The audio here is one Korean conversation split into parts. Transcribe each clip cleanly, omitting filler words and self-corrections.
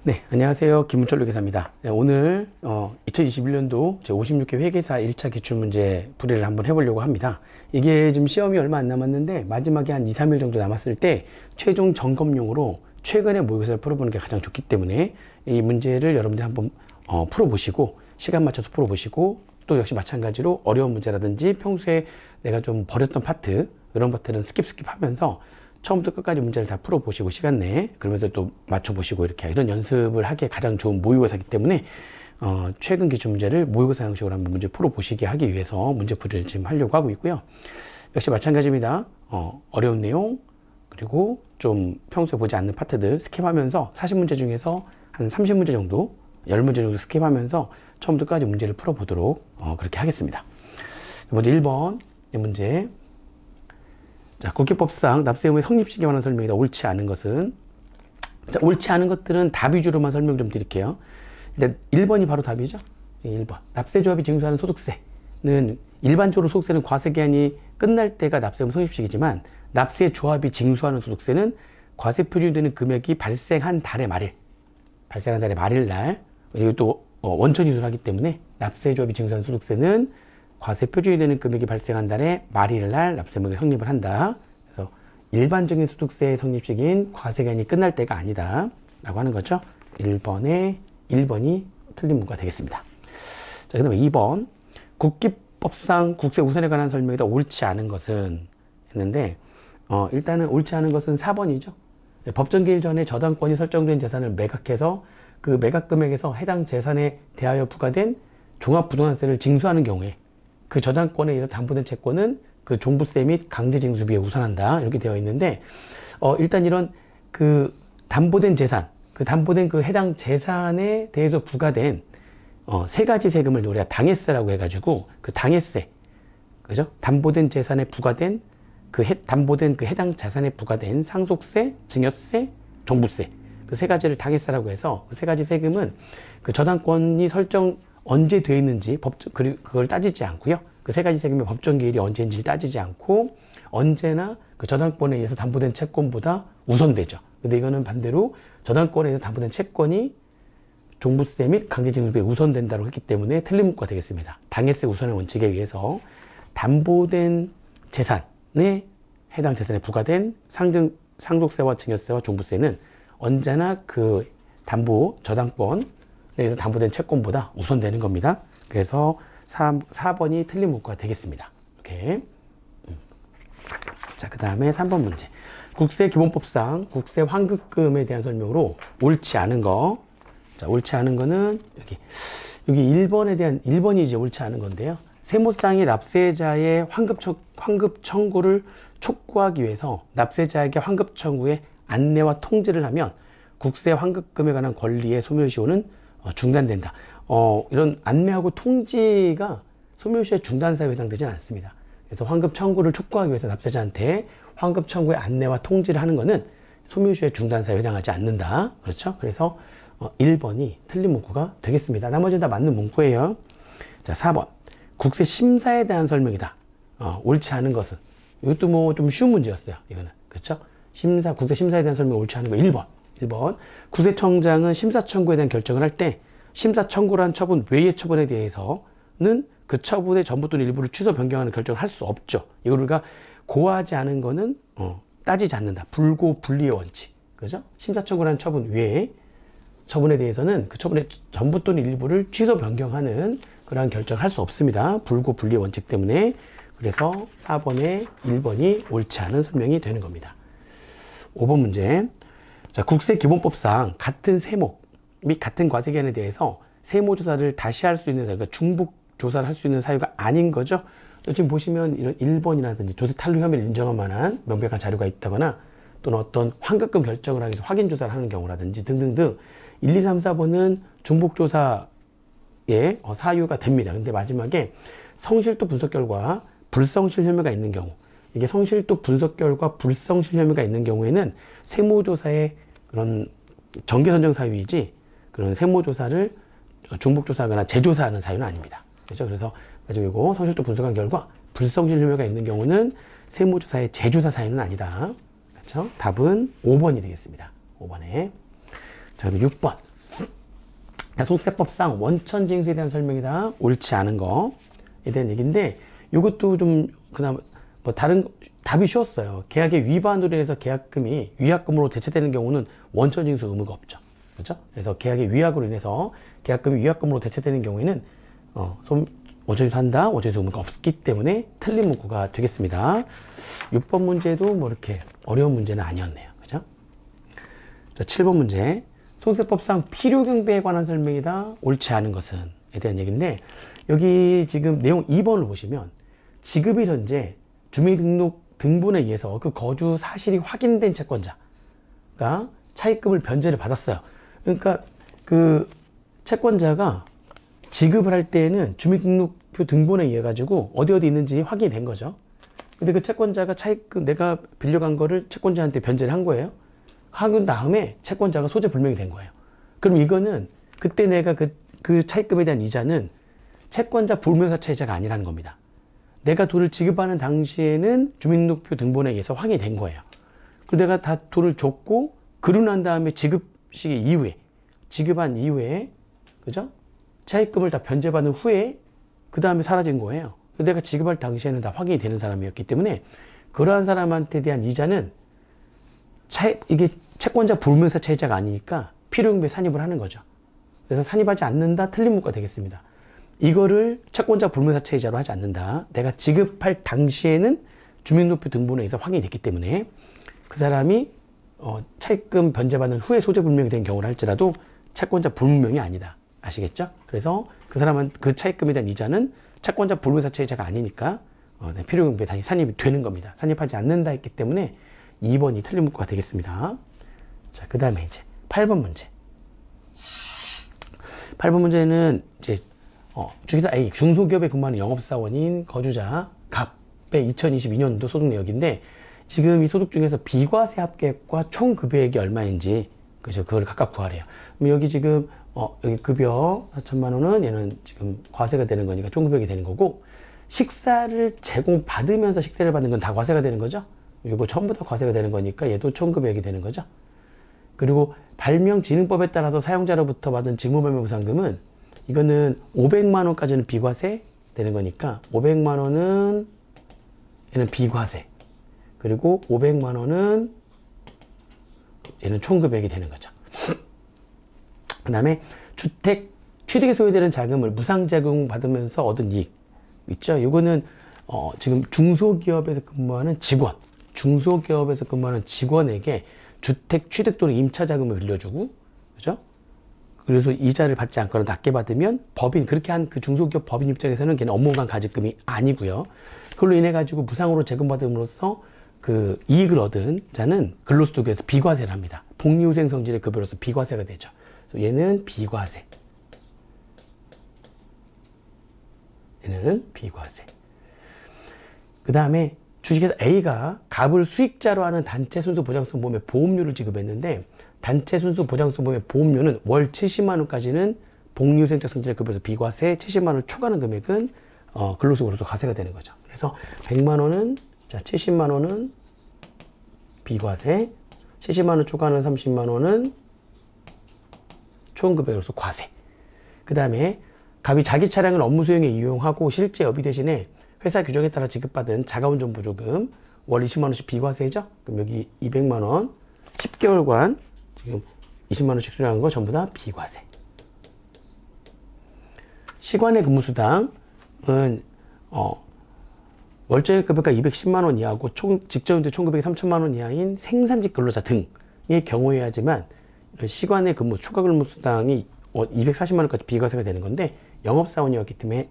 네, 안녕하세요. 김문철 회계사입니다. 네, 오늘 2021년도 제56회 회계사 1차 기출문제 풀이를 한번 해보려고 합니다. 이게 지금 시험이 얼마 안 남았는데 마지막에 한 2, 3일 정도 남았을 때 최종 점검용으로 최근에 모의고사를 풀어보는 게 가장 좋기 때문에 이 문제를 여러분들이 한번 풀어보시고 시간 맞춰서 풀어보시고 또 역시 마찬가지로 어려운 문제라든지 평소에 내가 좀 버렸던 파트 이런 것들은 스킵 하면서 처음부터 끝까지 문제를 다 풀어보시고 시간 내에 그러면서 또 맞춰보시고 이렇게 이런 연습을 하기에 가장 좋은 모의고사이기 때문에 최근 기출 문제를 모의고사 형식으로 한번 문제 풀어보시게 하기 위해서 문제풀이를 지금 하려고 하고 있고요. 역시 마찬가지입니다. 어려운 내용 그리고 좀 평소에 보지 않는 파트들 스킵하면서 40문제 중에서 한 30문제 정도 10문제 정도 스킵하면서 처음부터 끝까지 문제를 풀어보도록 그렇게 하겠습니다. 먼저 1번 이 문제. 자, 국회법상 납세 의무의 성립시기에 관한 설명이다. 옳지 않은 것은. 자, 옳지 않은 것들은 답 위주로만 설명 좀 드릴게요. 일단 1번이 바로 답이죠. 1번. 납세조합이 징수하는 소득세는 일반적으로 소득세는 과세기한이 끝날 때가 납세 의무 성립시기지만 납세조합이 징수하는 소득세는 과세 표준되는 금액이 발생한 달의 말일 날 그리고 또 원천 이수를 하기 때문에 납세조합이 징수하는 소득세는 과세 표준이 되는 금액이 발생한 달의 말일날 납세의무가 성립을 한다. 그래서 일반적인 소득세의 성립시기인 과세기한이 끝날 때가 아니다 라고 하는 거죠. 1번이 틀린 문구가 되겠습니다. 자, 그 다음에 2번 국기법상 국세 우선에 관한 설명이다. 옳지 않은 것은 했는데 일단은 옳지 않은 것은 4번이죠. 법정 기일 전에 저당권이 설정된 재산을 매각해서 그 매각 금액에서 해당 재산에 대하여 부과된 종합부동산세를 징수하는 경우에 그 저당권에 의해서 담보된 채권은 그 종부세 및 강제징수비에 우선한다. 이렇게 되어 있는데, 일단 이런 그 담보된 재산, 그 담보된 그 해당 재산에 대해서 부과된, 세 가지 세금을 우리가 당해세라고 해가지고, 그 당해세, 그죠? 담보된 재산에 부과된, 담보된 그 해당 재산에 부과된 상속세, 증여세, 종부세. 그 세 가지를 당해세라고 해서 그 세 가지 세금은 그 저당권이 언제 되어 있는지 그걸 따지지 않고요. 그 세 가지 세금의 법정 기일이 언제인지 따지지 않고 언제나 그 저당권에 의해서 담보된 채권보다 우선되죠. 근데 이거는 반대로 저당권에 의해서 담보된 채권이 종부세 및 강제징수비에 우선된다고 했기 때문에 틀린 문구가 되겠습니다. 당해세 우선의 원칙에 의해서 담보된 재산에 해당 재산에 부과된 상속세와 증여세와 종부세는 언제나 그 저당권 그래서 담보된 채권보다 우선되는 겁니다. 그래서 4번이 틀린 문구가 되겠습니다. 이렇게. 자, 그 다음에 3번 문제. 국세기본법상 국세 환급금에 대한 설명으로 옳지 않은 거. 자, 옳지 않은 거는 여기 1번이 이제 옳지 않은 건데요. 세무상이 납세자의 환급 청구를 촉구하기 위해서 납세자에게 환급 청구의 안내와 통지를 하면 국세 환급금에 관한 권리의 소멸시효는 중단된다. 이런 안내하고 통지가 소멸시효 중단 사유에 해당되지는 않습니다. 그래서 환급 청구를 촉구하기 위해서 납세자한테 환급 청구의 안내와 통지를 하는 것은 소멸시효 중단 사유에 해당하지 않는다. 그렇죠? 그래서 1번이 틀린 문구가 되겠습니다. 나머지는 다 맞는 문구예요. 자, 4번. 국세 심사에 대한 설명이다. 옳지 않은 것은. 이것도 뭐 좀 쉬운 문제였어요. 이거는. 그렇죠? 국세 심사에 대한 설명 옳지 않은 거 1번. 국세청장은 심사 청구에 대한 결정을 할 때 심사 청구란 처분 외의 처분에 대해서는 그 처분의 전부 또는 일부를 취소 변경하는 결정을 할 수 없죠. 이걸 우리가 고하지 않은 거는 따지지 않는다. 불고 불리의 원칙. 그죠? 심사 청구란 처분 외의 처분에 대해서는 그 처분의 전부 또는 일부를 취소 변경하는 그러한 결정을 할 수 없습니다. 불고 불리의 원칙 때문에. 그래서 4번에 1번이 옳지 않은 설명이 되는 겁니다. 5번 문제. 자, 국세기본법상 같은 세목 및 같은 과세기한에 대해서 세무조사를 다시 할 수 있는 사유, 그러니까 중복조사를 할 수 있는 사유가 아닌 거죠. 지금 보시면 이런 1번이라든지 조세 탈루 혐의를 인정할 만한 명백한 자료가 있다거나 또는 어떤 환급금 결정을 하기 위해서 확인조사를 하는 경우라든지 등등등 1, 2, 3, 4번은 중복조사의 사유가 됩니다. 근데 마지막에 성실도 분석 결과 불성실 혐의가 있는 경우 이게 성실도 분석 결과 불성실 혐의가 있는 경우에는 세무조사의 그런 정계 선정 사유이지 그런 세무조사를 중복조사하거나 재조사하는 사유는 아닙니다. 그렇죠? 그래서 이거 성실도 분석한 결과 불성실 혐의가 있는 경우는 세무조사의 재조사 사유는 아니다. 그렇죠? 답은 5번이 되겠습니다. 5번에. 자, 그럼 6번. 소득세법상 원천징수에 대한 설명이다. 옳지 않은 거에 대한 얘기인데, 이것도 좀 그나마 뭐 다른 답이 쉬웠어요. 계약의 위반으로 인해서 계약금이 위약금으로 대체되는 경우는 원천징수 의무가 없죠. 그렇죠? 그래서 계약의 위약으로 인해서 계약금이 위약금으로 대체되는 경우에는 원천징수 한다, 원천징수 의무가 없기 때문에 틀린 문구가 되겠습니다. 6번 문제도 뭐 이렇게 어려운 문제는 아니었네요. 그죠? 자, 7번 문제. 소득세법상 필요경비에 관한 설명이다. 옳지 않은 것은에 대한 얘기인데, 여기 지금 내용 2번을 보시면 지급일 현재 주민등록 등본에 의해서 그 거주 사실이 확인된 채권자가 차입금을 변제를 받았어요. 그러니까 그 채권자가 지급을 할 때에는 주민등록표 등본에 의해 가지고 어디 있는지 확인이 된 거죠. 근데 그 채권자가 차입금 내가 빌려간 거를 채권자한테 변제를 한 거예요. 한 다음에 채권자가 소재 불명이 된 거예요. 그럼 이거는 그때 내가 그 차입금에 대한 이자는 채권자 불명사 차이자가 아니라는 겁니다. 내가 돈을 지급하는 당시에는 주민등록표 등본에 의해서 확인이 된 거예요. 그리고 내가 다 돈을 줬고 그러고 난 다음에 지급 시기 이후에 지급한 이후에 그죠? 차입금을 다 변제받은 후에 그 다음에 사라진 거예요. 내가 지급할 당시에는 다 확인이 되는 사람이었기 때문에 그러한 사람한테 대한 이자는 이게 채권자 불명사 차이자가 아니니까 필요경비에 산입을 하는 거죠. 그래서 산입하지 않는다, 틀린 문구가 되겠습니다. 이거를 채권자 불명사 차이자로 하지 않는다. 내가 지급할 당시에는 주민등록표 등본에 의해서 확인이 됐기 때문에 그 사람이 차입금 변제받은 후에 소재 불명이 된 경우를 할지라도 채권자 불명이 아니다. 아시겠죠? 그래서 그 사람은 그 차입금에 대한 이자는 채권자 불명사 차이자가 아니니까 필요경비에 다시 산입이 되는 겁니다. 산입하지 않는다 했기 때문에 2번이 틀린 문구가 되겠습니다. 자, 그 다음에 이제 8번 문제. 8번 문제는 이제 주기사 A, 중소기업에 근무하는 영업사원인 거주자 갑의 2022년도 소득 내역인데, 지금 이 소득 중에서 비과세 합계액과 총 급여액이 얼마인지, 그죠? 그걸 각각 구하래요. 그럼 여기 지금, 여기 급여 4천만 원은 얘는 지금 과세가 되는 거니까 총 급여액이 되는 거고, 식사를 제공받으면서 식사를 받는 건 다 과세가 되는 거죠? 이거 전부 다 과세가 되는 거니까 얘도 총 급여액이 되는 거죠? 그리고 발명진흥법에 따라서 사용자로부터 받은 직무발명보상금은 이거는 500만 원까지는 비과세 되는 거니까 500만 원은 얘는 비과세, 그리고 500만 원은 얘는 총급액이 되는 거죠. 그 다음에 주택 취득에 소요되는 자금을 무상제공 받으면서 얻은 이익 있죠. 이거는 지금 중소기업에서 근무하는 직원에게 주택 취득 또는 임차 자금을 빌려주고, 그죠? 그래서 이자를 받지 않거나 낮게 받으면 법인, 그렇게 한 그 중소기업 법인 입장에서는 걔는 업무관 가직금이 아니고요. 그걸로 인해 가지고 무상으로 제공받음으로써 그 이익을 얻은 자는 근로소득에서 비과세를 합니다. 복리후생 성질의 급여로서 비과세가 되죠. 그래서 얘는 비과세. 얘는 비과세. 그 다음에 주식회사 A가 갑을 수익자로 하는 단체 순수 보장성 보험에 보험료를 지급했는데, 단체 순수 보장성 보험의 보험료는 월 70만 원까지는 복리후생자 성질의 급여에서 비과세, 70만 원을 초과하는 금액은 근로소득으로서 과세가 되는 거죠. 그래서 100만 원은, 자, 70만 원은 비과세, 70만 원 초과하는 30만 원은 총급여로서 과세. 그 다음에 갑이 자기 차량을 업무 수행에 이용하고 실제 여비 대신에 회사 규정에 따라 지급받은 자가운전 보조금 월 20만 원씩 비과세죠. 그럼 여기 200만 원 10개월간 지금 20만 원씩 수령한 거 전부 다 비과세. 시간의 근무수당은 월정액 급여가 210만 원 이하고 직전인데 총급액이 3천만 원 이하인 생산직 근로자 등의 경우여야지만 시간의 근무 추가 근무수당이 240만 원까지 비과세가 되는 건데, 영업사원이었기 때문에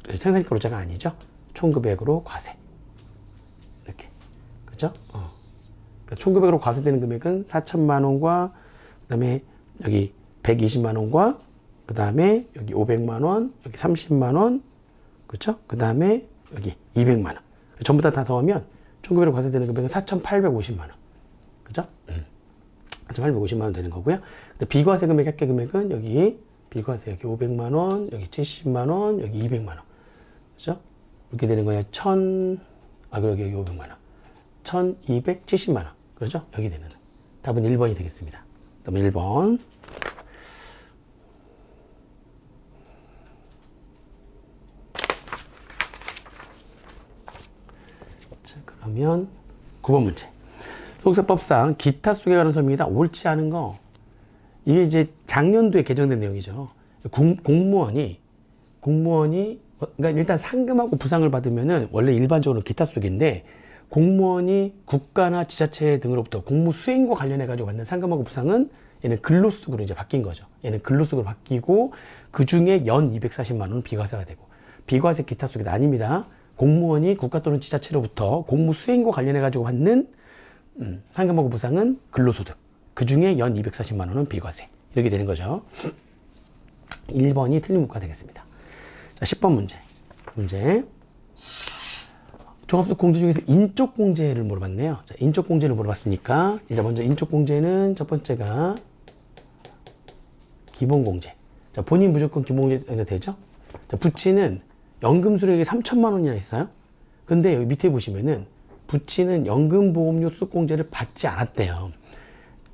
생산직 근로자가 아니죠. 총급액으로 과세. 이렇게. 그죠? 그러니까 총급액으로 과세되는 금액은 4천만 원과, 그 다음에 여기 120만 원과, 그 다음에 여기 500만 원, 여기 30만 원, 그렇죠? 그 다음에 여기 200만 원. 전부 다 더하면 총급액으로 과세되는 금액은 4,850만 원. 그죠? 4,850만 원 되는 거고요. 비과세 금액 합계 금액은 여기 비과세 여기 500만 원, 여기 70만 원, 여기 200만 원. 그죠? 이렇게 되는 거야. 여기 500만 원. 1,270만 원. 그렇죠? 여기 되는. 답은 1번이 되겠습니다. 그다음에 1번. 그러면 9번 문제. 소득세법상 기타 속에 관한 서명이다. 옳지 않은 거. 이게 이제 작년도에 개정된 내용이죠. 공무원이 그러니까 일단 상금하고 부상을 받으면은 원래 일반적으로 기타 속인데, 공무원이 국가나 지자체 등으로부터 공무 수행과 관련해 가지고 받는 상금하고 부상은 얘는 근로소득으로 이제 바뀐 거죠. 얘는 근로소득으로 바뀌고, 그 중에 연 240만 원은 비과세가 되고, 비과세 기타 속이 아닙니다. 공무원이 국가 또는 지자체로부터 공무 수행과 관련해 가지고 받는 상금하고 부상은 근로소득. 그 중에 연 240만 원은 비과세. 이렇게 되는 거죠. 1번이 틀린 문구가 되겠습니다. 자, 10번 문제. 종합소득 공제 중에서 인적 공제를 물어봤네요. 자, 인적 공제를 물어봤으니까 이제 먼저 인적 공제는 첫 번째가 기본 공제. 자, 본인 무조건 기본 공제 되죠? 자, 부치는 연금 수령액이 3천만 원이나 있어요. 근데 여기 밑에 보시면은 부치는 연금보험료 소득공제를 받지 않았대요.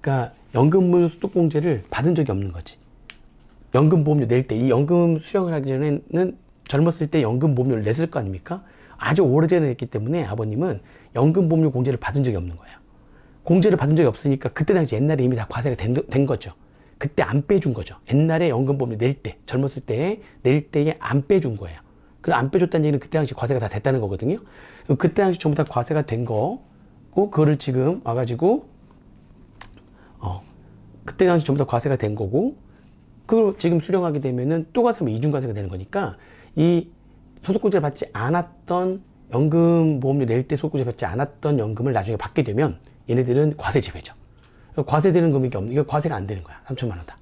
그러니까 연금보험료 소득공제를 받은 적이 없는 거지. 연금보험료 낼 때, 이 연금 수령을 하기 전에는 젊었을 때 연금보험료를 냈을 거 아닙니까? 아주 오래전에 냈기 때문에 아버님은 연금보험료 공제를 받은 적이 없는 거예요. 공제를 받은 적이 없으니까 그때 당시 옛날에 이미 다 과세가 된 거죠. 그때 안 빼준 거죠. 옛날에 연금보험료 낼 때, 젊었을 때 낼 때에 안 빼준 거예요. 그럼 안 빼줬다는 얘기는 그때 당시 과세가 다 됐다는 거거든요. 그때 당시 전부 다 과세가 된 거고, 그거를 지금 와가지고 그때 당시 전부 다 과세가 된 거고, 그걸 지금 수령하게 되면은 또 과세하면 이중과세가 되는 거니까, 이 소득공제를 받지 않았던 연금보험료 낼 때 소득공제 받지 않았던 연금을 나중에 받게 되면 얘네들은 과세 지배죠. 과세되는 금액이 없는, 이거 과세가 안 되는 거야. 3천만 원 다.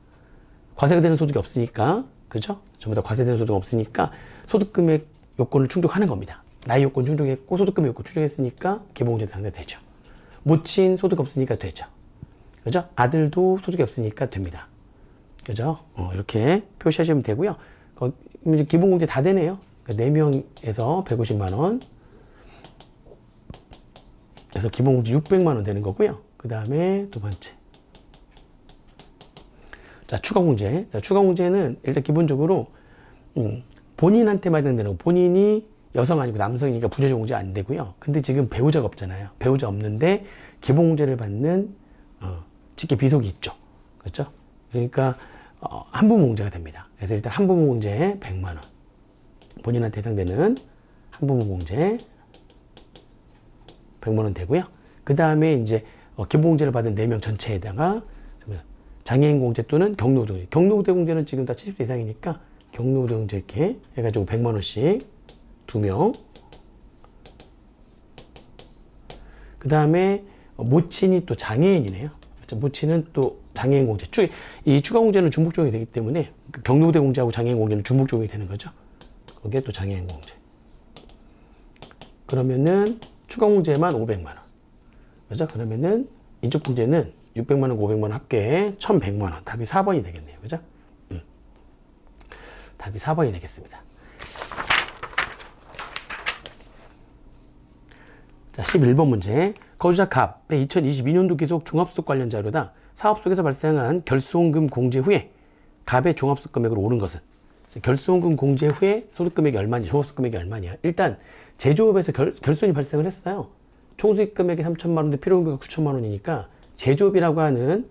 과세가 되는 소득이 없으니까, 그죠? 전부 다 과세되는 소득이 없으니까 소득금액 요건을 충족하는 겁니다. 나이 요건 충족했고 소득금액 요건 충족했으니까 기본공제 상대 되죠. 모친 소득 없으니까 되죠. 그죠? 아들도 소득이 없으니까 됩니다. 그죠? 이렇게 표시하시면 되고요. 이제 기본공제 다 되네요. 그러니까 4명에서 150만 원. 그래서 기본공제 600만 원 되는 거고요. 그 다음에 두 번째. 자, 추가공제. 자, 추가공제는 일단 기본적으로, 본인한테만 해당되는 거. 본인이 여성 아니고 남성이니까 부재자 공제 안 되고요. 근데 지금 배우자가 없잖아요. 배우자 없는데 기본공제를 받는, 직계 비속이 있죠. 그렇죠? 그러니까, 한부모 공제가 됩니다. 그래서 일단 한부모 공제 100만 원. 본인한테 해당되는 한부모 공제 100만 원 되고요. 그 다음에 이제 기본공제를 받은 4명 전체에다가 장애인 공제 또는 경로우대. 경로우대 공제는 지금 다 70세 이상이니까 경로우대 공제 이렇게 해가지고 100만 원씩 2명. 그 다음에 모친이 또 장애인이네요. 모친은 또 장애인 공제. 이 추가 공제는 중복 적용이 되기 때문에 경로우대 공제하고 장애인 공제는 중복 적용이 되는 거죠. 거기에 또 장애인 공제. 그러면은 추가 공제만 500만 원. 그죠? 그러면은 인적 공제는 600만 원, 500만 원 합계 1100만 원. 답이 4번이 되겠네요. 그죠? 답이 4번이 되겠습니다. 자, 11번 문제. 거주자 갑의 2022년도 기속 종합소득 관련 자료다. 사업 속에서 발생한 결손금 공제 후에 갑의 종합소득 금액으로 오른 것은? 결손금 공제 후에 소득금액이 얼마냐, 종합소득 금액이 얼마냐. 일단 제조업에서 결손이 발생을 했어요. 총수익 금액이 3천만 원인데 필요금액이 9천만 원이니까 제조업이라고 하는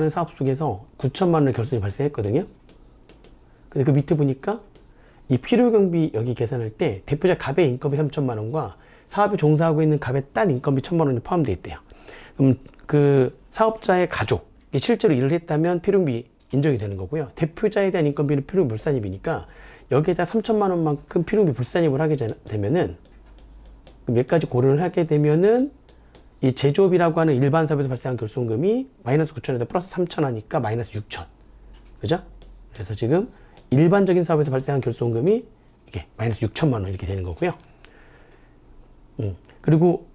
사업 속에서 9천만 원의 결손이 발생했거든요. 근데 그 밑에 보니까 이 필요경비 여기 계산할 때 대표자 갑의 인건비 3천만 원과 사업에 종사하고 있는 갑의 딸 인건비 1천만 원이 포함되어 있대요. 그럼 그 사업자의 가족이 실제로 일을 했다면 필요경비 인정이 되는 거고요. 대표자에 대한 인건비는 필요경비 불산입이니까 여기에다 3천만 원만큼 필요경비 불산입을 하게 되면은 몇 가지 고려를 하게 되면은 이 제조업이라고 하는 일반 사업에서 발생한 결손금이 마이너스 9천에다 플러스 3천 하니까 마이너스 6천. 그죠? 그래서 지금 일반적인 사업에서 발생한 결손금이 이게 마이너스 6천만 원 이렇게 되는 거고요. 그리고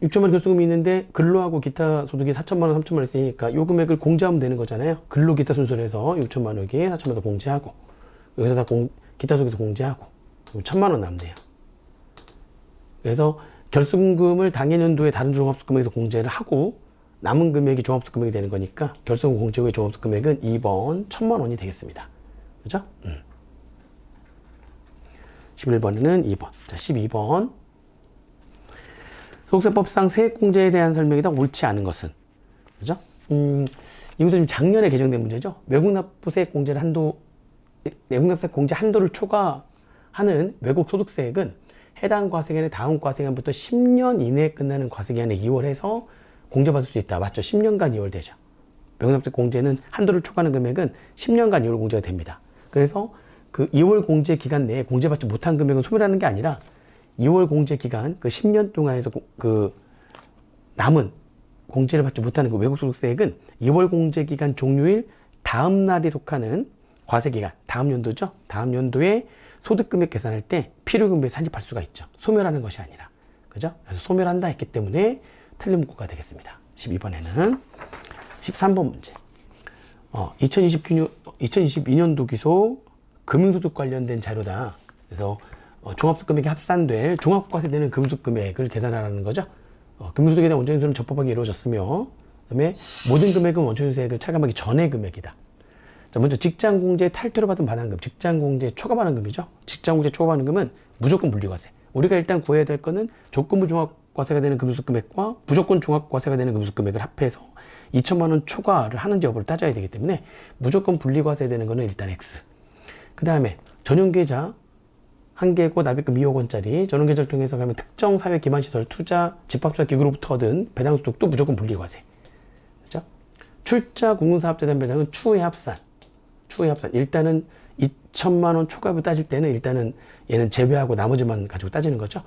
6천만 원 결손금이 있는데 근로하고 기타 소득이 4천만 원, 3천만 원 있으니까 요 금액을 공제하면 되는 거잖아요. 근로 기타 순서로 해서 6천만 원 여기에 4천만 원 공제하고 여기서 다 기타 소득에서 공제하고 1천만 원 남네요. 그래서 결손금을 당해년도에 다른 종합소득금액에서 공제를 하고 남은 금액이 종합소득금액이 되는 거니까 결손금 공제 후의 종합소득금액은 2번 1천만 원이 되겠습니다. 그죠? 11번에는 2번. 자, 12번. 소득세법상 세액공제에 대한 설명이다. 옳지 않은 것은. 그죠? 이것도 지금 작년에 개정된 문제죠. 외국납부세액공제를 외국납부세액공제 한도를 초과하는 외국 소득세액은 해당 과세기간의 다음 과세기간부터 10년 이내에 끝나는 과세기간에 2월해서 공제받을 수 있다. 맞죠? 10년간 2월 되죠. 외국납부세액공제는 한도를 초과하는 금액은 10년간 2월 공제가 됩니다. 그래서 그 2월 공제 기간 내에 공제받지 못한 금액은 소멸하는 게 아니라 2월 공제 기간 그 10년 동안에서 그 남은 공제를 받지 못하는 그 외국 소득세액은 2월 공제 기간 종료일 다음 날이 속하는 과세기간, 다음 연도죠. 다음 연도에 소득금액 계산할 때 필요금액 산입할 수가 있죠. 소멸하는 것이 아니라. 그죠? 그래서 소멸한다 했기 때문에 틀린 문구가 되겠습니다. 12번에는 13번 문제. 2022년도 기소 금융소득 관련된 자료다. 그래서 종합소득금액이 합산될 종합과세되는 금융소득금액을 계산하라는 거죠. 금융소득에 대한 원천인수는 적법하게 이루어졌으며, 그다음에 모든 금액은 원천인수액을 차감하기 전의 금액이다. 자, 먼저 직장공제 탈퇴로 받은 반환금, 직장공제 초과 반환금이죠. 직장공제 초과 반환금은 무조건 분리과세. 우리가 일단 구해야 될 거는 조건부 종합과세가 되는 금융소득금액과 무조건 종합과세가 되는 금융소득금액을 합해서 2천만 원 초과를 하는지 여부를 따져야 되기 때문에 무조건 분리과세 되는 거는 일단 X. 그 다음에 전용계좌 한 개고 납입금 2억 원짜리 전용계좌를 통해서 가면 특정 사회기반시설 투자 집합투자 기구로부터 얻은 배당소득도 무조건 분리과세. 그렇죠? 출자 공동사업자에 대한 배당은 추후에 합산. 일단은 2천만 원 초과액을 따질 때는 일단은 얘는 제외하고 나머지만 가지고 따지는 거죠.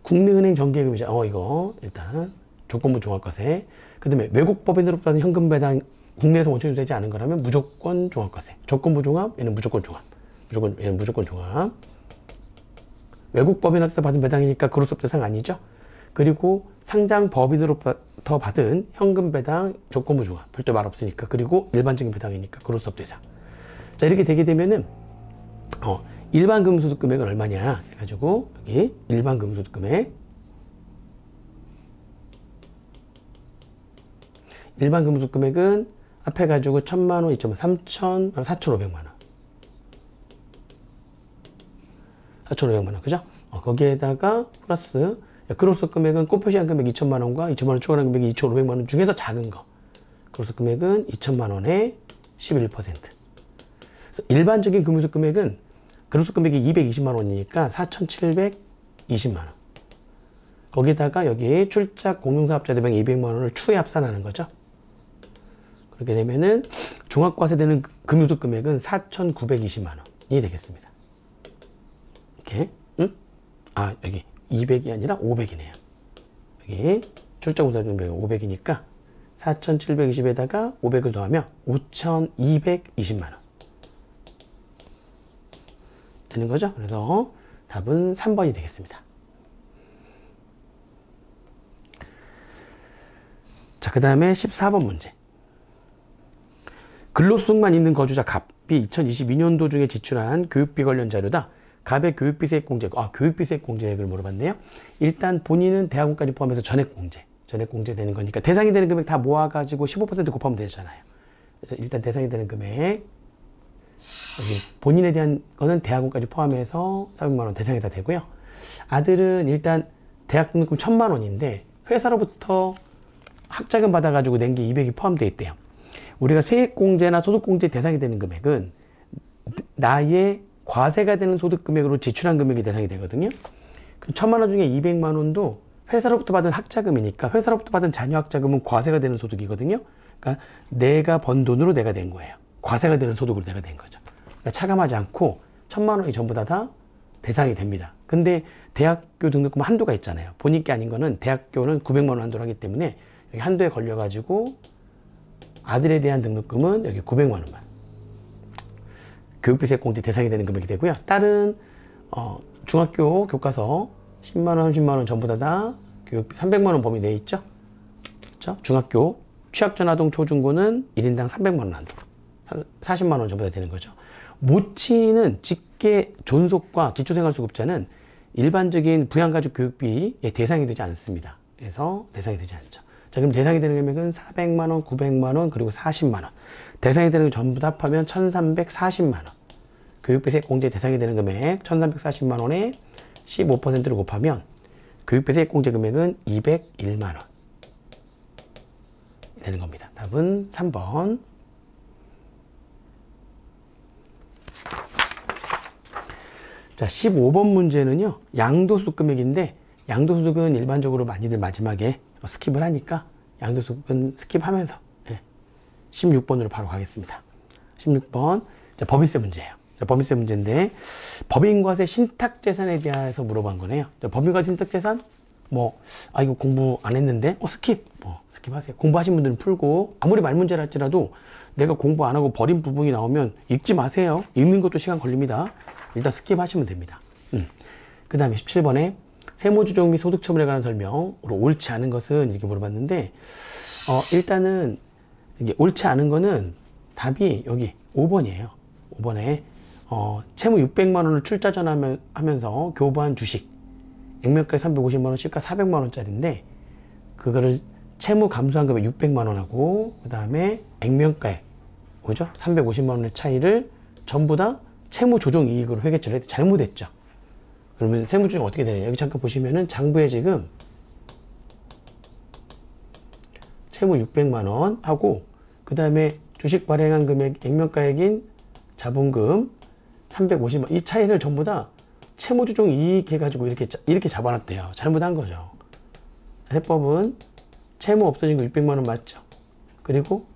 국내은행 정기예금이죠. 이거 일단 조건부 종합과세. 그 다음에 외국 법인으로부터 받은 현금 배당 국내에서 원천인수되지 않은 거라면 무조건 종합과세. 조건부 종합, 얘는 무조건 종합. 얘는 무조건 종합. 외국 법인한테서 받은 배당이니까 그로서 대상 아니죠. 그리고 상장 법인으로부터 받은 현금 배당 조건부 종합. 별도 말 없으니까. 그리고 일반적인 배당이니까 그로서 대상. 자, 이렇게 되게 되면은 일반 금융소득 금액은 얼마냐 해가지고 여기 일반 금융소득 금액, 일반 금융소득 금액은 앞에 가지고 1,000만 원, 2천만 원, 3천, 4,500만 원. 4,500만 원, 그죠? 거기에다가 플러스 그로스 금액은 꽃표시한 금액 2천만 원과 2천만 원 추가한 금액이 2,500만 원 중에서 작은 거. 그로스 금액은 2천만 원의 11%. 그래서 일반적인 금융소득 금액은 그로스 금액이 220만 원이니까 4,720만 원. 거기다가 여기 출자 공동사업자 대명 200만 원을 추후에 합산하는 거죠. 그렇게 되면은 종합과세되는 금융소득 금액은 4,920만 원이 되겠습니다. 이렇게, 응? 여기 200이 아니라 500이네요. 여기 출자 공동사업자 대명 500이니까 4,720에다가 500을 더하면 5,220만 원. 되는 거죠. 그래서 답은 3번이 되겠습니다. 자, 그 다음에 14번 문제. 근로소득만 있는 거주자 갑이 2022년도 중에 지출한 교육비 관련 자료다. 갑의 교육비 세액 공제액, 교육비 세액 공제액을 물어봤네요. 일단 본인은 대학원까지 포함해서 전액 공제 되는 거니까 대상이 되는 금액 다 모아가지고 15% 곱하면 되잖아요. 그래서 일단 대상이 되는 금액, 여기 본인에 대한 거는 대학원까지 포함해서 400만 원 대상이 다 되고요. 아들은 일단 대학 등록금 1,000만 원인데 회사로부터 학자금 받아가지고 낸 게 200이 포함되어 있대요. 우리가 세액공제나 소득공제 대상이 되는 금액은 나의 과세가 되는 소득금액으로 지출한 금액이 대상이 되거든요. 1,000만 원 중에 200만 원도 회사로부터 받은 학자금이니까 회사로부터 받은 자녀 학자금은 과세가 되는 소득이거든요. 그러니까 내가 번 돈으로 내가 낸 거예요. 과세가 되는 소득으로 내가 낸 거죠. 그러니까 차감하지 않고 1,000만 원이 전부 다 대상이 됩니다. 근데 대학교 등록금 한도가 있잖아요. 본인 게 아닌 거는 대학교는 900만 원 한도를 하기 때문에 여기 한도에 걸려가지고 아들에 대한 등록금은 여기 900만 원만 교육비 세액 공제 대상이 되는 금액이 되고요. 딸은 중학교 교과서 10만 원, 30만 원 전부 다 교육비 300만 원 범위 내에 있죠. 그렇죠? 중학교 취약전아동 초중고는 1인당 300만 원 한도로 40만 원 전부 다 되는 거죠. 모치는 직계 존속과 기초생활수급자는 일반적인 부양가족 교육비의 대상이 되지 않습니다. 그래서 대상이 되지 않죠. 자, 그럼 대상이 되는 금액은 400만 원, 900만 원, 그리고 40만 원. 대상이 되는 거 전부 다 합하면 1,340만 원. 교육비 세액 공제 대상이 되는 금액 1,340만 원에 15%를 곱하면 교육비 세액공제 금액은 201만 원 되는 겁니다. 답은 3번. 자, 15번 문제는요, 양도소득 금액인데, 양도소득은 일반적으로 많이들 마지막에 스킵을 하니까 양도소득은 스킵하면서 16번으로 바로 가겠습니다. 16번. 자, 법인세 문제예요. 자, 법인세 문제인데, 법인과세 신탁재산에 대해서 물어본 거네요. 자, 법인과세 신탁재산? 이거 공부 안 했는데? 스킵. 스킵하세요. 공부하신 분들은 풀고, 아무리 말 문제라 할지라도 내가 공부 안 하고 버린 부분이 나오면 읽지 마세요. 읽는 것도 시간 걸립니다. 일단 스킵하시면 됩니다. 그 다음에 17번에 세무조정 및 소득처분에 관한 설명으로 옳지 않은 것은 이렇게 물어봤는데, 일단은 이게 옳지 않은 거는 답이 여기 5번이에요. 5번에 채무 600만 원을 출자 전하면서 교부한 주식 액면가에 350만 원, 시가 400만 원짜리인데, 그거를 채무 감소한 금액 600만 원하고 그 다음에 액면가에 뭐죠? 350만 원의 차이를 전부 다 채무 조정 이익으로 회계처리를 해도 잘못했죠. 그러면 세무조정 어떻게 되냐? 여기 잠깐 보시면은 장부에 지금 채무 600만 원 하고 그 다음에 주식 발행한 금액 액면가액인 자본금 350만 원, 이 차이를 전부 다 채무 조정 이익 해가지고 이렇게 잡아놨대요. 잘못한 거죠. 해법은 채무 없어진 거 600만 원 맞죠? 그리고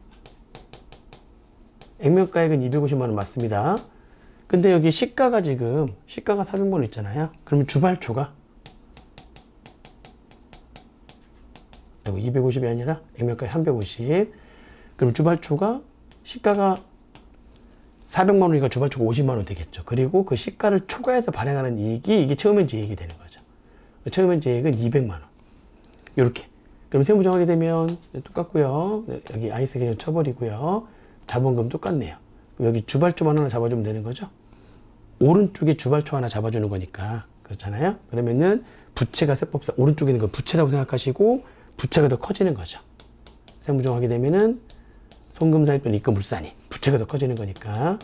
액면가액은 250만 원 맞습니다. 근데 여기 시가가 400만 원 있잖아요. 그러면 주발초가 250이 아니라 액면가액 350. 그럼 주발초가 시가가 400만 원이니까 주발초가 50만 원 되겠죠. 그리고 그 시가를 초과해서 발행하는 이익이 이게 처음엔지 이익이 되는 거죠. 처음엔지 이익은 200만 원. 이렇게. 그럼 세무정하게 되면 똑같고요. 여기 아이스 개념 쳐버리고요. 자본금 똑같네요. 그럼 여기 주발초만 하나 잡아주면 되는 거죠. 오른쪽에 주발초 하나 잡아주는 거니까. 그렇잖아요. 그러면은 부채가 세법상 오른쪽에 있는 거 부채라고 생각하시고 부채가 더 커지는 거죠. 세무정하게 되면은 송금사입 또는 입금불산이 부채가 더 커지는 거니까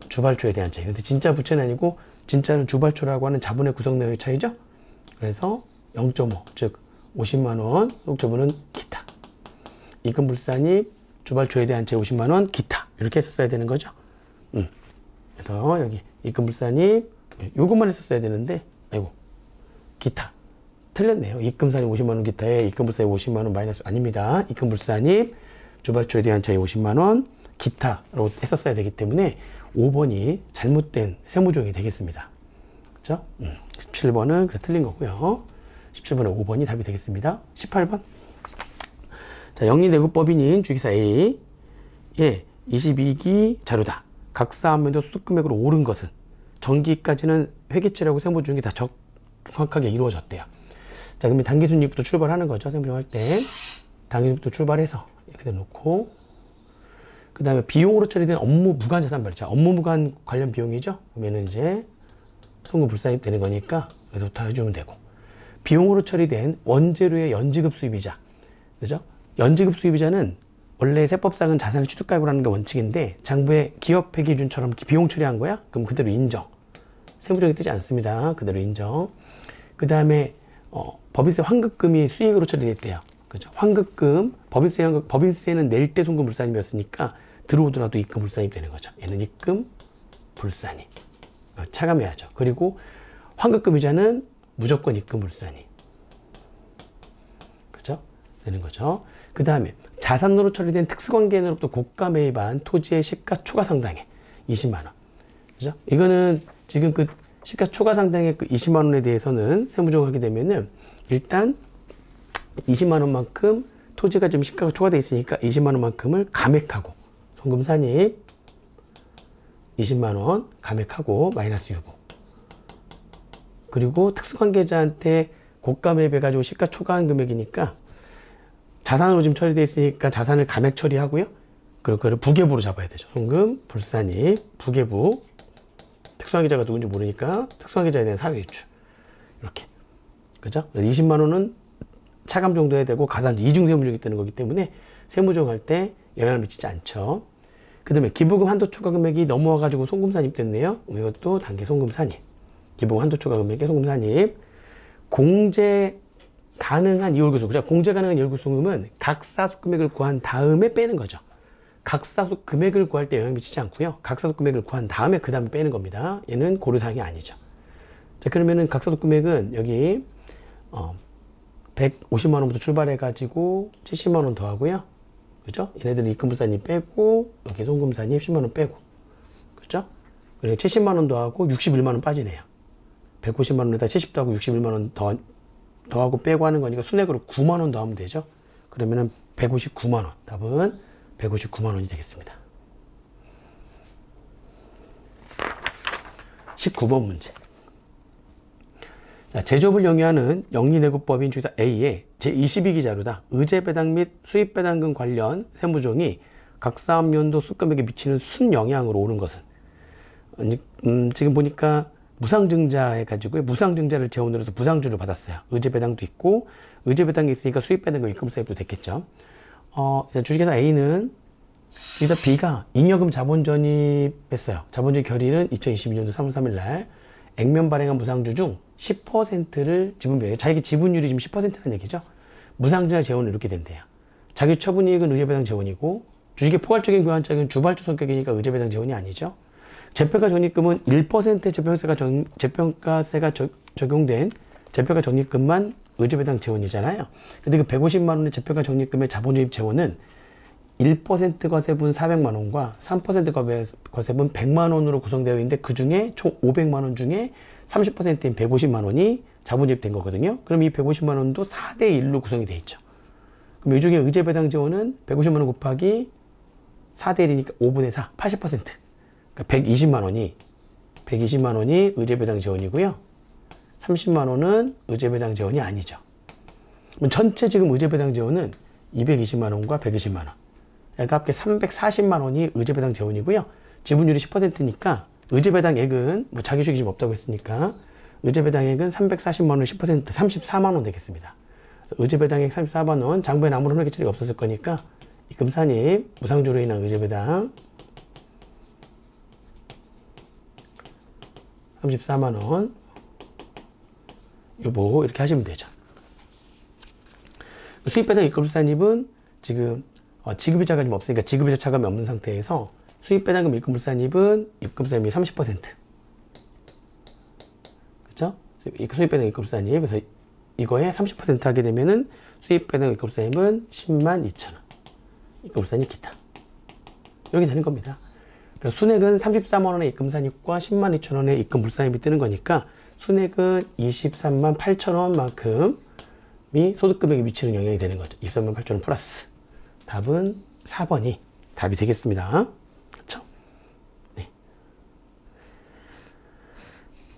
주발초에 대한 차이. 근데 진짜 부채는 아니고 진짜는 주발초라고 하는 자본의 구성 내역의 차이죠. 그래서 0.5, 즉 50만 원, 소득처분은 기타. 입금불산이 주발초에 대한 채 50만 원, 기타. 이렇게 했었어야 되는 거죠. 그래서 여기 입금불산이 요것만 했었어야 되는데, 아이고, 기타. 틀렸네요. 입금산이 50만 원 기타에 입금불산이 50만 원 마이너스 아닙니다. 입금불산이 주발초에 대한 차이 50만 원, 기타로 했었어야 되기 때문에 5번이 잘못된 세무조정이 되겠습니다. 그렇죠? 17번은 그래 틀린 거고요. 17번에 5번이 답이 되겠습니다. 18번. 자, 영리내국법인인 주기사 A의 22기 자료다. 각 사업 면적 수수금액으로 오른 것은 정기까지는 회계처리하고 세무조정이 다 정확하게 이루어졌대요. 자, 그러면 당기순이익부터 출발하는 거죠. 세무조정할 때. 당기순이익부터 출발해서 이렇게 놓고 그 다음에 비용으로 처리된 업무 무관 자산 발생. 업무 무관 관련 비용이죠. 그러면은 이제 송금불산입 되는 거니까 여기서부터 해주면 되고. 비용으로 처리된 원재료의 연지급 수입이자. 그죠? 연지급 수입이자는 원래 세법상은 자산을 취득가액으로 하는 게 원칙인데 장부에 기업회 기준처럼 비용 처리한 거야? 그럼 그대로 인정. 세무조정이 뜨지 않습니다. 그대로 인정. 그 다음에 법인세 환급금이 수익으로 처리됐대요. 그죠? 환급금, 법인세는 낼 때 송금불산입이었으니까 들어오더라도 입금불산입 되는 거죠. 얘는 입금불산입. 차감해야죠. 그리고 환급금이자는 무조건 입금불산입. 그죠? 되는 거죠. 그 다음에 자산으로 처리된 특수관계인으로부터 고가 매입한 토지의 시가 초과 상당액 20만 원. 그죠? 이거는 지금 그 시가 초과 상당액 그 20만 원에 대해서는 세무조정하게 되면은 일단 20만 원만큼 토지가 지금 시가가 초과되어 있으니까 20만 원만큼을 감액하고 송금산입 20만 원 감액하고 마이너스 유고. 그리고 특수관계자한테 고가 매입해가지고 시가 초과한 금액이니까 자산으로 지금 처리되어 있으니까 자산을 감액 처리하고요. 그리고 그걸 부계부로 잡아야 되죠. 송금, 불산입, 부계부. 특수관계자가 누군지 모르니까 특수관계자에 대한 사회유출. 이렇게. 그죠? 20만 원은 차감 정도 해야 되고 가산조 이중세무조정이 뜨는 거기 때문에 세무조정할 때 영향을 미치지 않죠. 그 다음에 기부금 한도 초과 금액이 넘어와가지고 송금산입 됐네요. 이것도 단기 송금산입. 기부금 한도 초과 금액의 송금산입. 공제 가능한 이월구속, 그죠? 공제 가능한 이월구속금은 각사수 금액을 구한 다음에 빼는 거죠. 각사수 금액을 구할 때 영향 미치지 않고요. 각사수 금액을 구한 다음에 그 다음에 빼는 겁니다. 얘는 고려사항이 아니죠. 자, 그러면은 각사수 금액은 여기 150만 원부터 출발해 가지고 70만 원 더하고요. 그죠? 얘네들은 입금불산입 빼고 여기 송금산입 10만 원 빼고, 그죠? 그리고 70만 원 더하고 61만 원 빠지네요. 150만 원에다 70 더하고 61만 원 더하고 빼고 하는 거니까 순액으로 9만 원 더하면 되죠. 그러면은 159만 원. 답은 159만 원이 되겠습니다. 19번 문제. 자, 제조업을 영위하는 영리내구법인 중에서 A의 제22기 자료다. 의제배당 및 수입배당금 관련 세무조항이 각 사업연도 수금액에 미치는 순영향으로 오는 것은, 지금 보니까 무상증자 해가지고 무상증자를 재원으로 해서 무상주를 받았어요. 의제배당도 있고, 의제배당이 있으니까 수입배당금 입금세입도 됐겠죠. 주식회사 A는 여기다 B가 잉여금 자본 전입했어요. 자본 전입 결의는 2022년도 3월 3일 날 액면 발행한 무상주 중 10%를 지분비율, 자기 지분율이 지금 10%라는 얘기죠. 무상증자 재원을 이렇게 된대요. 자기 처분이익은 의제배당 재원이고, 주식의 포괄적인 교환자익은 주발주 성격이니까 의제배당 재원이 아니죠. 재평가 적립금은 1%의 재평가세가 적용된 재평가 적립금만 의제배당 재원이잖아요. 근데 그 150만 원의 재평가 적립금의 자본주입 재원은 1% 과세분 400만 원과 3% 과세분 100만 원으로 구성되어 있는데, 그 중에 총 500만 원 중에 30%인 150만 원이 자본주입 된 거거든요. 그럼 이 150만 원도 4대 1로 구성이 돼 있죠. 그럼 이 중에 의제배당 재원은 150만 원 곱하기 4대 1이니까 5분의 4, 80%. 그러니까 120만 원이 의제배당 재원이고요. 30만 원은 의제배당 재원이 아니죠. 그럼 전체 지금 의제배당 재원은 220만 원과 120만 원. 그러니까 합계 340만 원이 의제배당 재원이고요. 지분율이 10%니까 의제배당액은 뭐 자기 주식이 좀 없다고 했으니까 의제배당액은 340만 원 10% 34만 원 되겠습니다. 그래서 의제배당액 34만 원, 장부에는 아무런 혼액 처리가 없었을 거니까 입금산입, 무상주로 인한 의제배당 34만 원 요거 이렇게 하시면 되죠. 수입배당 입금불산입은 지금 지급이자가 지금 없으니까 지급이자 차감이 없는 상태에서 수입배당금 입금불산입은 입금세율이 30%. 그죠? 수입배당 입금불산입. 그래서 이거에 30% 하게 되면은 수입배당 입금불산입은 10만 2천 원. 입금불산입 기타. 이렇게 되는 겁니다. 그래서 순액은 34만 원의 입금산입과 10만 2천 원의 입금불산입이 뜨는 거니까 순액은 23만 8천 원만큼이 소득금액에 미치는 영향이 되는 거죠. 23만 8천 원 플러스. 답은 4번이 답이 되겠습니다. 그렇죠? 네.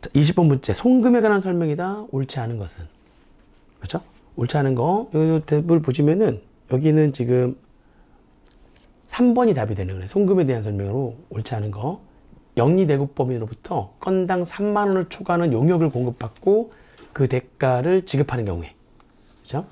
자, 20번 문제. 송금에 관한 설명이다. 옳지 않은 것은. 그렇죠? 옳지 않은 거. 이 탭을 보시면은 여기는 지금 3번이 답이 되는 거예요. 송금에 대한 설명으로 옳지 않은 거. 영리내구법인으로부터 건당 3만 원을 초과하는 용역을 공급받고 그 대가를 지급하는 경우에. 그렇죠?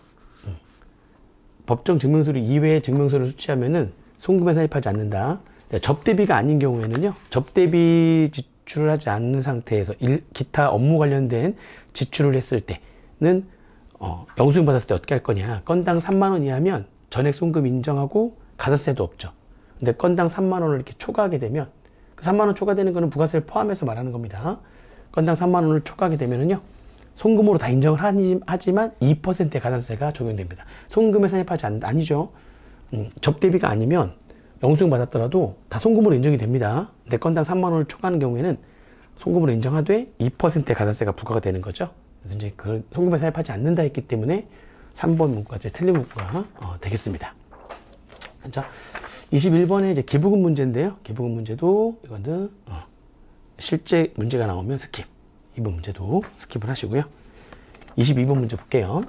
법정 증명서류 이외의 증명서를 수취하면은 송금에 산입하지 않는다. 접대비가 아닌 경우에는요, 접대비 지출을 하지 않는 상태에서 기타 업무 관련된 지출을 했을 때는 영수증 받았을 때 어떻게 할 거냐. 건당 3만 원 이하면 전액 송금 인정하고 가산세도 없죠. 근데 건당 3만 원을 이렇게 초과하게 되면, 그 3만 원 초과되는 거는 부가세를 포함해서 말하는 겁니다. 건당 3만 원을 초과하게 되면은요, 송금으로 다 인정을 하지만 2%의 가산세가 적용됩니다. 송금에 산입하지 아니죠. 접대비가 아니면 영수증 받았더라도 다 송금으로 인정이 됩니다. 근데 건당 3만 원을 초과하는 경우에는 송금으로 인정하되 2%의 가산세가 부과가 되는 거죠. 그래서 이제 그 송금에 산입하지 않는다 했기 때문에 3번 문구가 이제 틀린 문구가 되겠습니다. 자, 21번에 이제 기부금 문제인데요. 기부금 문제도 이거는 실제 문제가 나오면 스킵. 이번 문제도 스킵을 하시고요. 22번 문제 볼게요.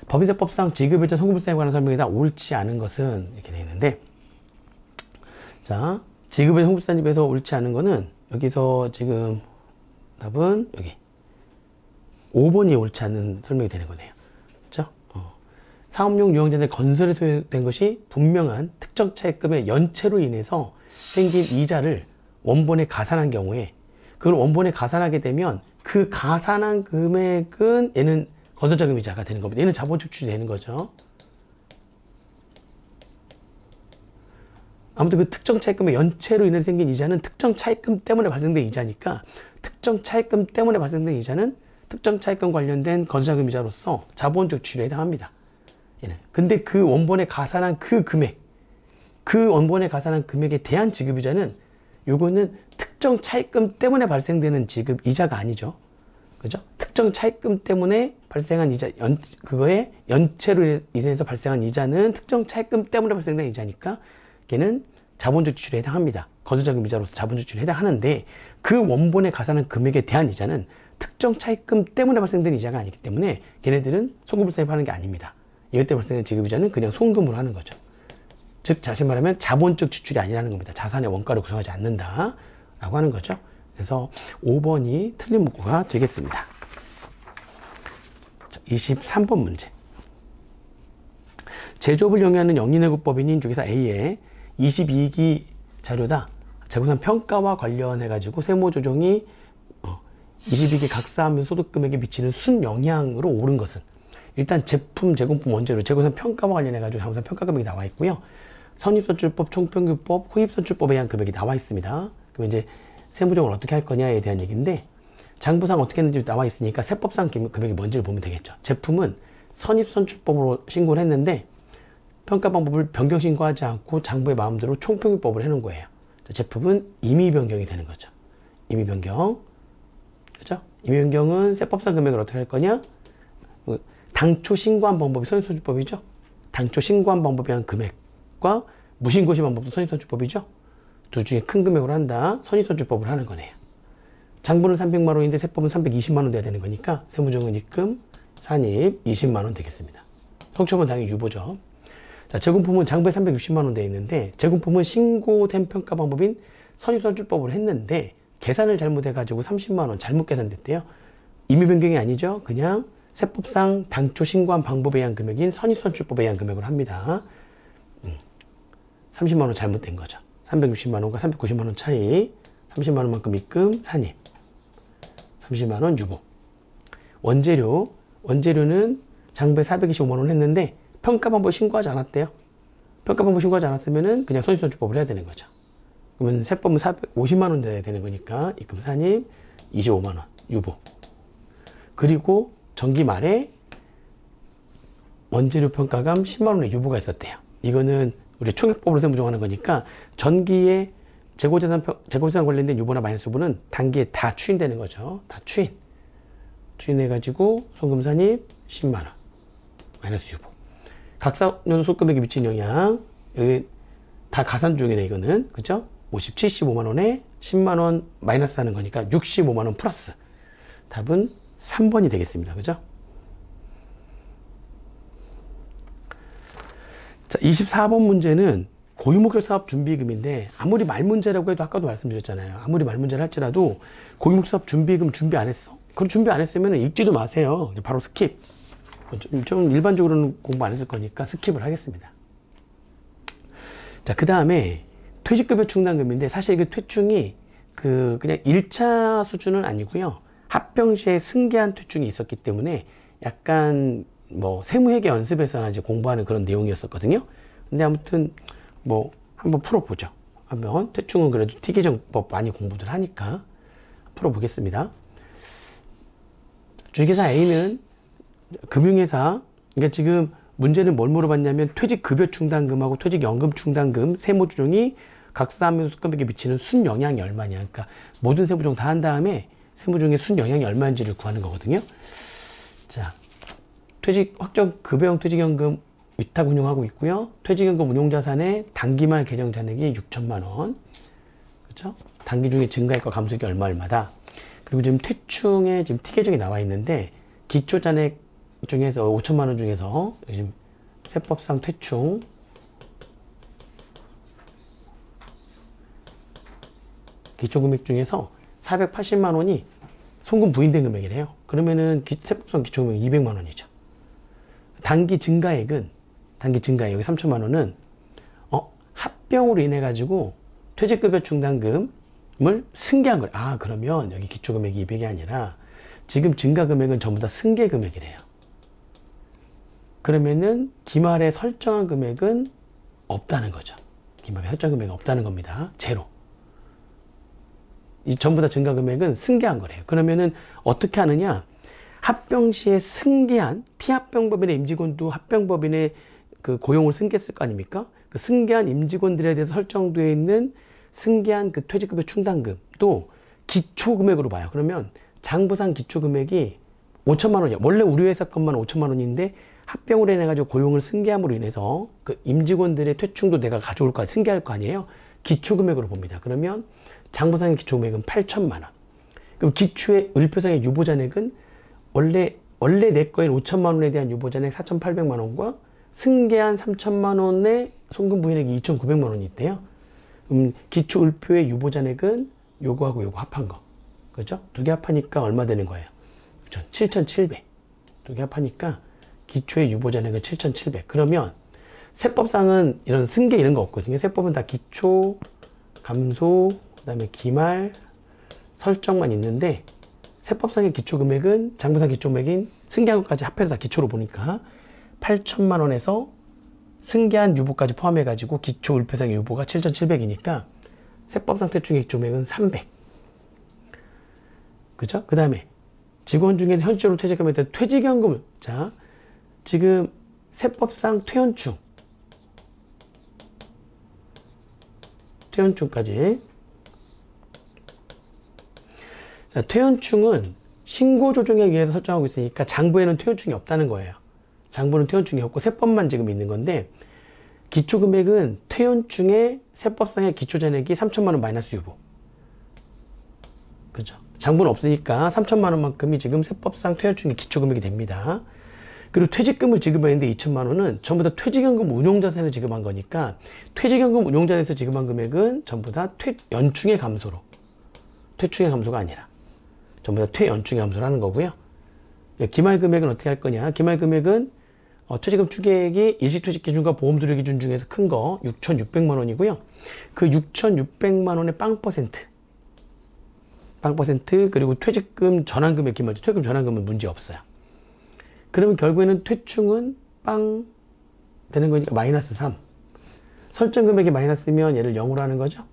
법인세법상 지급일자 송금불산에 관한 설명이다. 옳지 않은 것은 이렇게 되어 있는데, 자, 지급일자 송금불산입에서 옳지 않은 거는 여기서 지금 답은 여기 5번이 옳지 않은 설명이 되는 거네요. 그렇죠? 사업용 유형자산 건설에 소요된 것이 분명한 특정 차입금의 연체로 인해서 생긴 이자를 원본에 가산한 경우에, 그걸 원본에 가산하게 되면 그 가산한 금액은 얘는 건설자금 이자가 되는 겁니다. 얘는 자본적 지출이 되는 거죠. 아무튼 그 특정 차입금의 연체로 인해 생긴 이자는 특정 차입금 때문에 발생된 이자니까 특정 차입금 때문에 발생된 이자는 특정 차입금 관련된 건설자금 이자로서 자본적 지출에 해당합니다. 얘는. 근데 그 원본에 가산한 그 금액, 그 원본에 가산한 금액에 대한 지급이자는 요거는 특정 차입금 때문에 발생되는 지급 이자가 아니죠. 그죠? 특정 차입금 때문에 발생한 이자, 그거에 연체로 인해서 발생한 이자는 특정 차입금 때문에 발생된 이자니까 걔는 자본적 지출에 해당합니다. 건설자금 이자로서 자본적 지출에 해당하는데 그 원본에 가산한 금액에 대한 이자는 특정 차입금 때문에 발생된 이자가 아니기 때문에 걔네들은 송금을 사입하는 게 아닙니다. 이것 때문에 발생된 지급이자는 그냥 송금으로 하는 거죠. 즉 다시 말하면 자본적 지출이 아니라는 겁니다. 자산의 원가를 구성하지 않는다 라고 하는 거죠. 그래서 5번이 틀린 문구가 되겠습니다. 자, 23번 문제. 제조업을 영위하는 영리내국법인인 주기사 A의 22기 자료다. 재고산 평가와 관련해 가지고 세무조정이 22기 각사하면 소득금액에 미치는 순영향으로 오른 것은 일단 제품, 제공품, 원재료, 재고산 평가와 관련해 가지고 재고산 평가 금액이 나와 있고요. 선입선출법, 총평균법, 후입선출법에 의한 금액이 나와 있습니다. 그럼 이제 세무조정을 어떻게 할 거냐에 대한 얘기인데 장부상 어떻게 했는지 나와 있으니까 세법상 금액이 뭔지를 보면 되겠죠. 제품은 선입선출법으로 신고를 했는데 평가 방법을 변경 신고하지 않고 장부의 마음대로 총평균법을 해놓은 거예요. 제품은 임의 변경이 되는 거죠. 임의 변경. 그죠? 임의 변경은 세법상 금액을 어떻게 할 거냐? 당초 신고한 방법이 선입선출법이죠. 당초 신고한 방법에 의한 금액과 무신고시 방법도 선입선출법이죠. 둘 중에 큰 금액으로 한다. 선입선출법을 하는 거네요. 장부는 300만 원인데 세법은 320만 원 돼야 되는 거니까 세무조정은 입금, 산입 20만 원 되겠습니다. 성취업은 당연히 유보죠. 자, 제공품은 장부에 360만 원 되어 있는데 제공품은 신고된 평가 방법인 선입선출법을 했는데 계산을 잘못해가지고 30만 원 잘못 계산됐대요. 임의 변경이 아니죠. 그냥 세법상 당초 신고한 방법에 의한 금액인 선입선출법에 의한 금액으로 합니다. 30만 원 잘못된 거죠. 360만 원과 390만 원 차이, 30만 원만큼 입금, 산입, 30만 원 유보. 원재료는 장부에 425만 원 했는데 평가 방법 신고하지 않았대요. 평가 방법 신고하지 않았으면은 그냥 선입선출법을 해야 되는 거죠. 그러면 세법은 450만 원 돼야 되는 거니까 입금, 산입, 25만 원 유보. 그리고 정기 말에 원재료 평가감 10만 원의 유보가 있었대요. 이거는 우리 총액법으로 세무조정하는 거니까 전기에 재고자산 관련된 유보나 마이너스 유보는 단기에 다 추인되는 거죠. 다 추인해가지고 송금 산입 10만 원 마이너스 유보. 각사연소 소금액에 미치는 영향 여기 다 가산 중이네 이거는. 그죠? 75만 원에 10만 원 마이너스 하는 거니까 65만 원 플러스. 답은 3번이 되겠습니다. 그죠? 자, 24번 문제는 고유목적 사업 준비금인데 아무리 말문제라고 해도 아까도 말씀드렸잖아요. 아무리 말문제를 할지라도 고유목적 사업 준비금 준비 안 했어? 그럼 준비 안 했으면 읽지도 마세요. 바로 스킵. 좀 일반적으로는 공부 안 했을 거니까 스킵을 하겠습니다. 자, 그 다음에 퇴직급여 충당금인데 사실 이게 퇴충이 그냥 1차 수준은 아니고요. 합병 시에 승계한 퇴충이 있었기 때문에 약간 뭐 세무회계 연습에서나 이제 공부하는 그런 내용이었었거든요. 근데 아무튼 뭐 한번 풀어보죠. 한번 퇴충은 그래도 특이정법 많이 공부들 하니까 풀어보겠습니다. 주식회사 A는 금융회사, 그러니까 지금 문제는 뭘 물어봤냐면 퇴직급여 충당금하고 퇴직연금 충당금 세무조정이 각사하면 수금액에 미치는 순영향이 얼마냐. 그러니까 모든 세무조정 다 한 다음에 세무조정의 순영향이 얼마인지를 구하는 거거든요. 자, 확정 급여형 퇴직연금 위탁 운용하고 있고요. 퇴직연금 운용자산의 단기말 계정 잔액이 6천만 원. 그렇죠? 단기 중에 증가액과 감소액이 얼마다. 그리고 지금 퇴충에 지금 T 계정이 나와 있는데 기초 잔액 중에서 5천만 원 중에서 지금 세법상 퇴충 기초금액 중에서 480만 원이 송금 부인된 금액이래요. 그러면은 세법상 기초금액 200만 원이죠. 단기 증가액은 여기 3천만 원은 합병으로 인해 가지고 퇴직급여 충당금을 승계한 거예요. 그러면 여기 기초금액이 200이 아니라 지금 증가금액은 전부 다 승계금액이래요. 그러면은 기말에 설정한 금액은 없다는 거죠. 기말에 설정 금액은 없다는 겁니다. 제로. 이 전부 다 증가 금액은 승계한 거래요. 그러면은 어떻게 하느냐? 합병 시에 승계한 피합병법인의 임직원도 합병법인의 그 고용을 승계했을 거 아닙니까? 그 승계한 임직원들에 대해서 설정되어 있는 승계한 그 퇴직급여 충당금도 기초금액으로 봐요. 그러면 장부상 기초금액이 5천만 원이요. 원래 우리 회사 것만 5천만 원인데 합병을 해내가지고 고용을 승계함으로 인해서 그 임직원들의 퇴충도 내가 가져올 거, 승계할 거 아니에요? 기초금액으로 봅니다. 그러면 장부상의 기초금액은 8천만 원. 그럼 기초의 을표상의 유보잔액은 원래 내 거인 5천만 원에 대한 유보잔액 4,800만 원과 승계한 3천만 원의 송금 부인액이 2,900만 원이 있대요. 기초 을표의 유보잔액은 요거하고 요거 합한 거. 그죠? 두 개 합하니까 얼마 되는 거예요? 7,700. 두 개 합하니까 기초의 유보잔액은 7,700. 그러면 세법상은 이런 승계 이런 거 없거든요. 세법은 다 기초, 감소, 그 다음에 기말, 설정만 있는데 세법상의 기초금액은 장부상 기초금액인 승계한 것까지 합해서 다 기초로 보니까 8천만 원에서 승계한 유보까지 포함해가지고 기초 을표상의 유보가 7,700이니까 세법상 퇴충의 기초금액은 300. 그죠? 그 다음에 직원 중에서 현실적으로 퇴직하면 퇴직연금을, 자, 지금 세법상 퇴연충까지. 자, 퇴연충은 신고 조정에 의해서 설정하고 있으니까 장부에는 퇴연충이 없다는 거예요. 장부는 퇴연충이 없고 세법만 지금 있는 건데 기초금액은 퇴연충의 세법상의 기초잔액이 3천만 원 마이너스 유보. 그죠? 장부는 없으니까 3천만 원만큼이 지금 세법상 퇴연충의 기초금액이 됩니다. 그리고 퇴직금을 지급했는데 2천만 원은 전부 다 퇴직연금 운용자산을 지급한 거니까 퇴직연금 운용자산에서 지급한 금액은 전부 다 연충의 감소로, 퇴충의 감소가 아니라 전부 다 퇴연충의 감소를 하는 거고요. 기말금액은 어떻게 할 거냐? 기말금액은 퇴직금 추계액이 일시퇴직 기준과 보험수료 기준 중에서 큰 거 6,600만 원이고요. 그 6,600만 원의 빵 퍼센트 그리고 퇴직금 전환금액 기말죠. 퇴직금 전환금은 문제 없어요. 그러면 결국에는 퇴충은 빵 되는 거니까 마이너스 3. 설정 금액이 마이너스면 얘를 0으로 하는 거죠.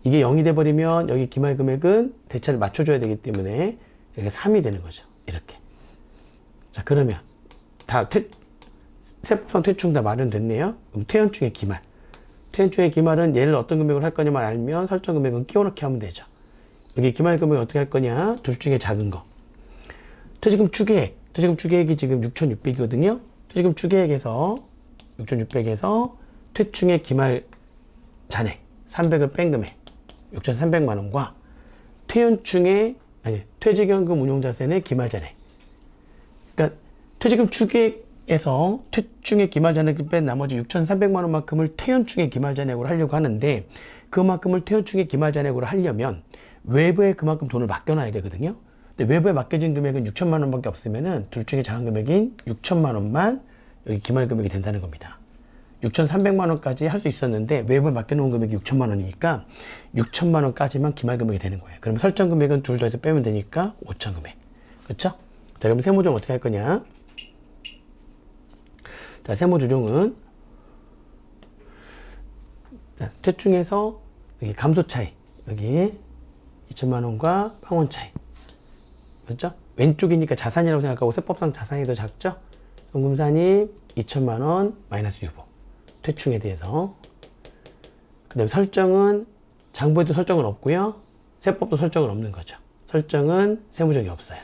이게 0이 돼버리면 여기 기말금액은 대차를 맞춰줘야 되기 때문에 여기가 3이 되는 거죠. 이렇게. 자, 그러면 다 세법상 퇴충 다 마련됐네요. 그럼 퇴연충의 기말. 퇴연충의 기말은 얘를 어떤 금액으로 할 거냐만 알면 설정 금액은 끼워넣기 하면 되죠. 여기 기말 금액을 어떻게 할 거냐? 둘 중에 작은 거. 퇴직금 추계액. 퇴직금 추계액이 지금 6,600이거든요. 퇴직금 추계액에서 6,600에서 퇴충의 기말 잔액 300을 뺀 금액 6,300만 원과 퇴직연금 운용자산의 기말 잔액. 그러니까 퇴직금 추계액에서 퇴충의 기말 잔액을 뺀 나머지 6,300만 원만큼을 퇴연충의 기말 잔액으로 하려고 하는데 그만큼을 퇴연충의 기말 잔액으로 하려면 외부에 그만큼 돈을 맡겨놔야 되거든요. 근데 외부에 맡겨진 금액은 6천만 원밖에 없으면은 둘 중에 작은 금액인 6천만 원만 여기 기말 금액이 된다는 겁니다. 6,300만 원까지 할 수 있었는데 외부에 맡겨놓은 금액이 6천만 원이니까 6천만 원까지만 기말 금액이 되는 거예요. 그러면 설정 금액은 둘 더해서 빼면 되니까 5천 금액. 그렇죠? 자, 그럼 세무조정 어떻게 할 거냐? 자, 세무조정은 자, 퇴충에서 여기 감소 차이 여기 2천만 원과 빵원 차이. 그렇죠? 왼쪽이니까 자산이라고 생각하고 세법상 자산이 더 작죠? 송금산이 2천만 원 마이너스 유보. 퇴충에 대해서. 그 다음에 설정은 장부에도 설정은 없고요. 세법도 설정은 없는 거죠. 설정은 세무정이 없어요.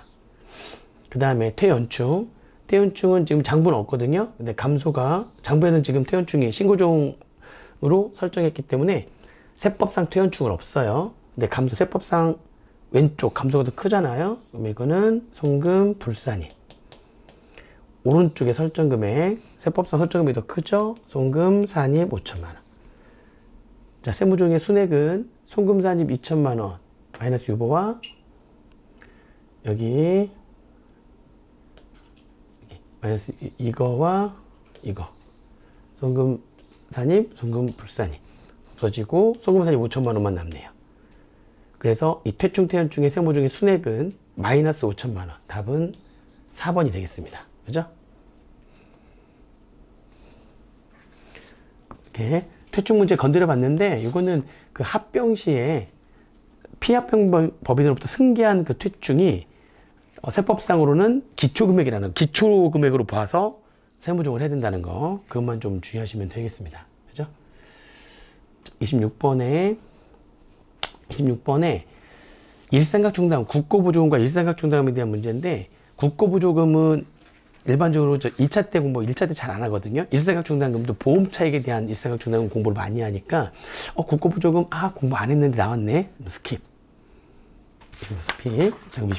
그 다음에 퇴연충. 퇴연충은 지금 장부는 없거든요. 근데 감소가 장부에는 지금 퇴연충이 신고종으로 설정했기 때문에 세법상 퇴연충은 없어요. 근데 감소 세법상 왼쪽 감소가 더 크잖아요. 그럼 이거는 송금 불산입. 오른쪽에 설정 금액, 세법상 설정 금액이 더 크죠? 송금 산입 5천만 원. 자, 세무조정의 순액은 송금 산입 2천만 원 마이너스 유보와 여기 마이너스 이거와 이거 송금 산입, 송금 불산입 없어지고 송금 산입 5천만 원만 남네요. 그래서 이 퇴충 퇴연충의 세무조정의 순액은 마이너스 5천만 원. 답은 4번이 되겠습니다. 그죠? 이렇게 퇴출 문제 건드려 봤는데, 이거는 그 합병 시에 피합병 법인으로부터 승계한 그 퇴충이 세법상으로는 기초금액이라는, 기초금액으로 봐서 세무조정을 해야 된다는 거, 그것만 좀 주의하시면 되겠습니다. 그죠? 26번에 일상각중담, 국고보조금과 일상각중담에 대한 문제인데, 국고보조금은 일반적으로 2차 때 공부, 1차 때 잘 안 하거든요. 일상각중담금도 보험 차익에 대한 일상각중담금 공부를 많이 하니까, 국고보조금, 공부 안 했는데 나왔네? 스킵. 스킵. 자, 그럼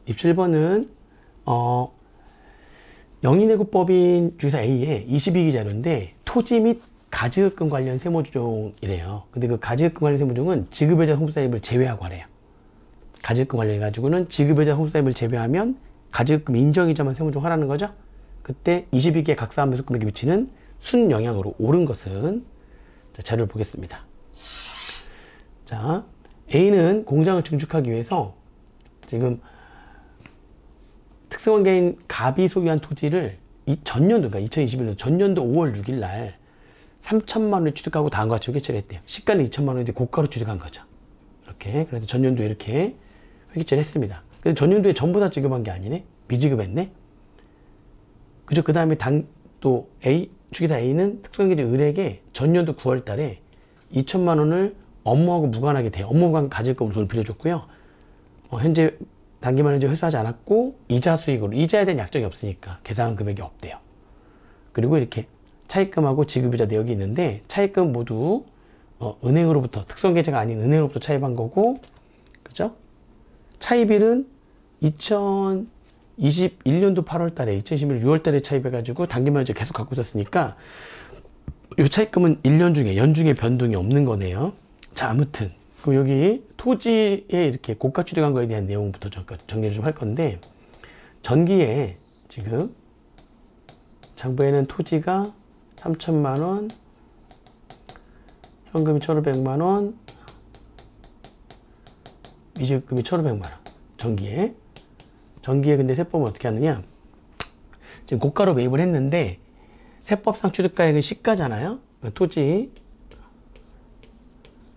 27번은, 영인회구법인 주의사 A의 22기 자료인데, 토지 및 가지급금 관련 세무조정이래요. 근데 그 가지급금 관련 세무조정은 지급여자 송부사입을 제외하고 하래요. 가지급금 관련해가지고는 지급여자 송부사입을 제외하면 가지급금 인정이자만 세무조정하라는 거죠. 그때 22개 각사한 매수금액에 미치는 순영향으로 옳은 것은, 자, 자료를 보겠습니다. 자, A는 공장을 증축하기 위해서 지금 특수관계인 갑이 소유한 토지를 전년도, 그러니까 2021년 전년도 5월 6일 날 3천만 원을 취득하고 다음과 같이 회계처리를 했대요. 시가는 2천만 원인데 고가로 취득한 거죠. 이렇게. 그래서 전년도에 이렇게 회계처리를 했습니다. 근데 전년도에 전부 다 지급한 게 아니네? 미지급했네? 그죠? 그 다음에 또 주기사 A는 특수관계자 을에게 전년도 9월 달에 2천만 원을 업무하고 무관하게 돼요. 업무관 가지급금으로 돈을 빌려줬고요. 현재 단기만 현재 회수하지 않았고, 이자 수익으로, 이자에 대한 약정이 없으니까 계산한 금액이 없대요. 그리고 이렇게 차입금하고 지급이자 내역이 있는데, 차입금 모두 은행으로부터, 특수관계자가 아닌 은행으로부터 차입한 거고, 그죠? 차입일은 2021년도 8월 달에, 2021년 6월 달에 차입해가지고 단기만 현재 계속 갖고 있었으니까, 이 차입금은 1년 중에, 연중에 변동이 없는 거네요. 자, 아무튼. 그럼 여기 토지에 이렇게 고가 취득한 거에 대한 내용부터 정리를 좀 할 건데, 전기에 지금 장부에는 토지가 3천만 원, 현금이 1,500만 원, 미지급금이 1,500만 원. 전기에 근데 세법은 어떻게 하느냐? 지금 고가로 매입을 했는데 세법상 취득가액은 시가잖아요. 토지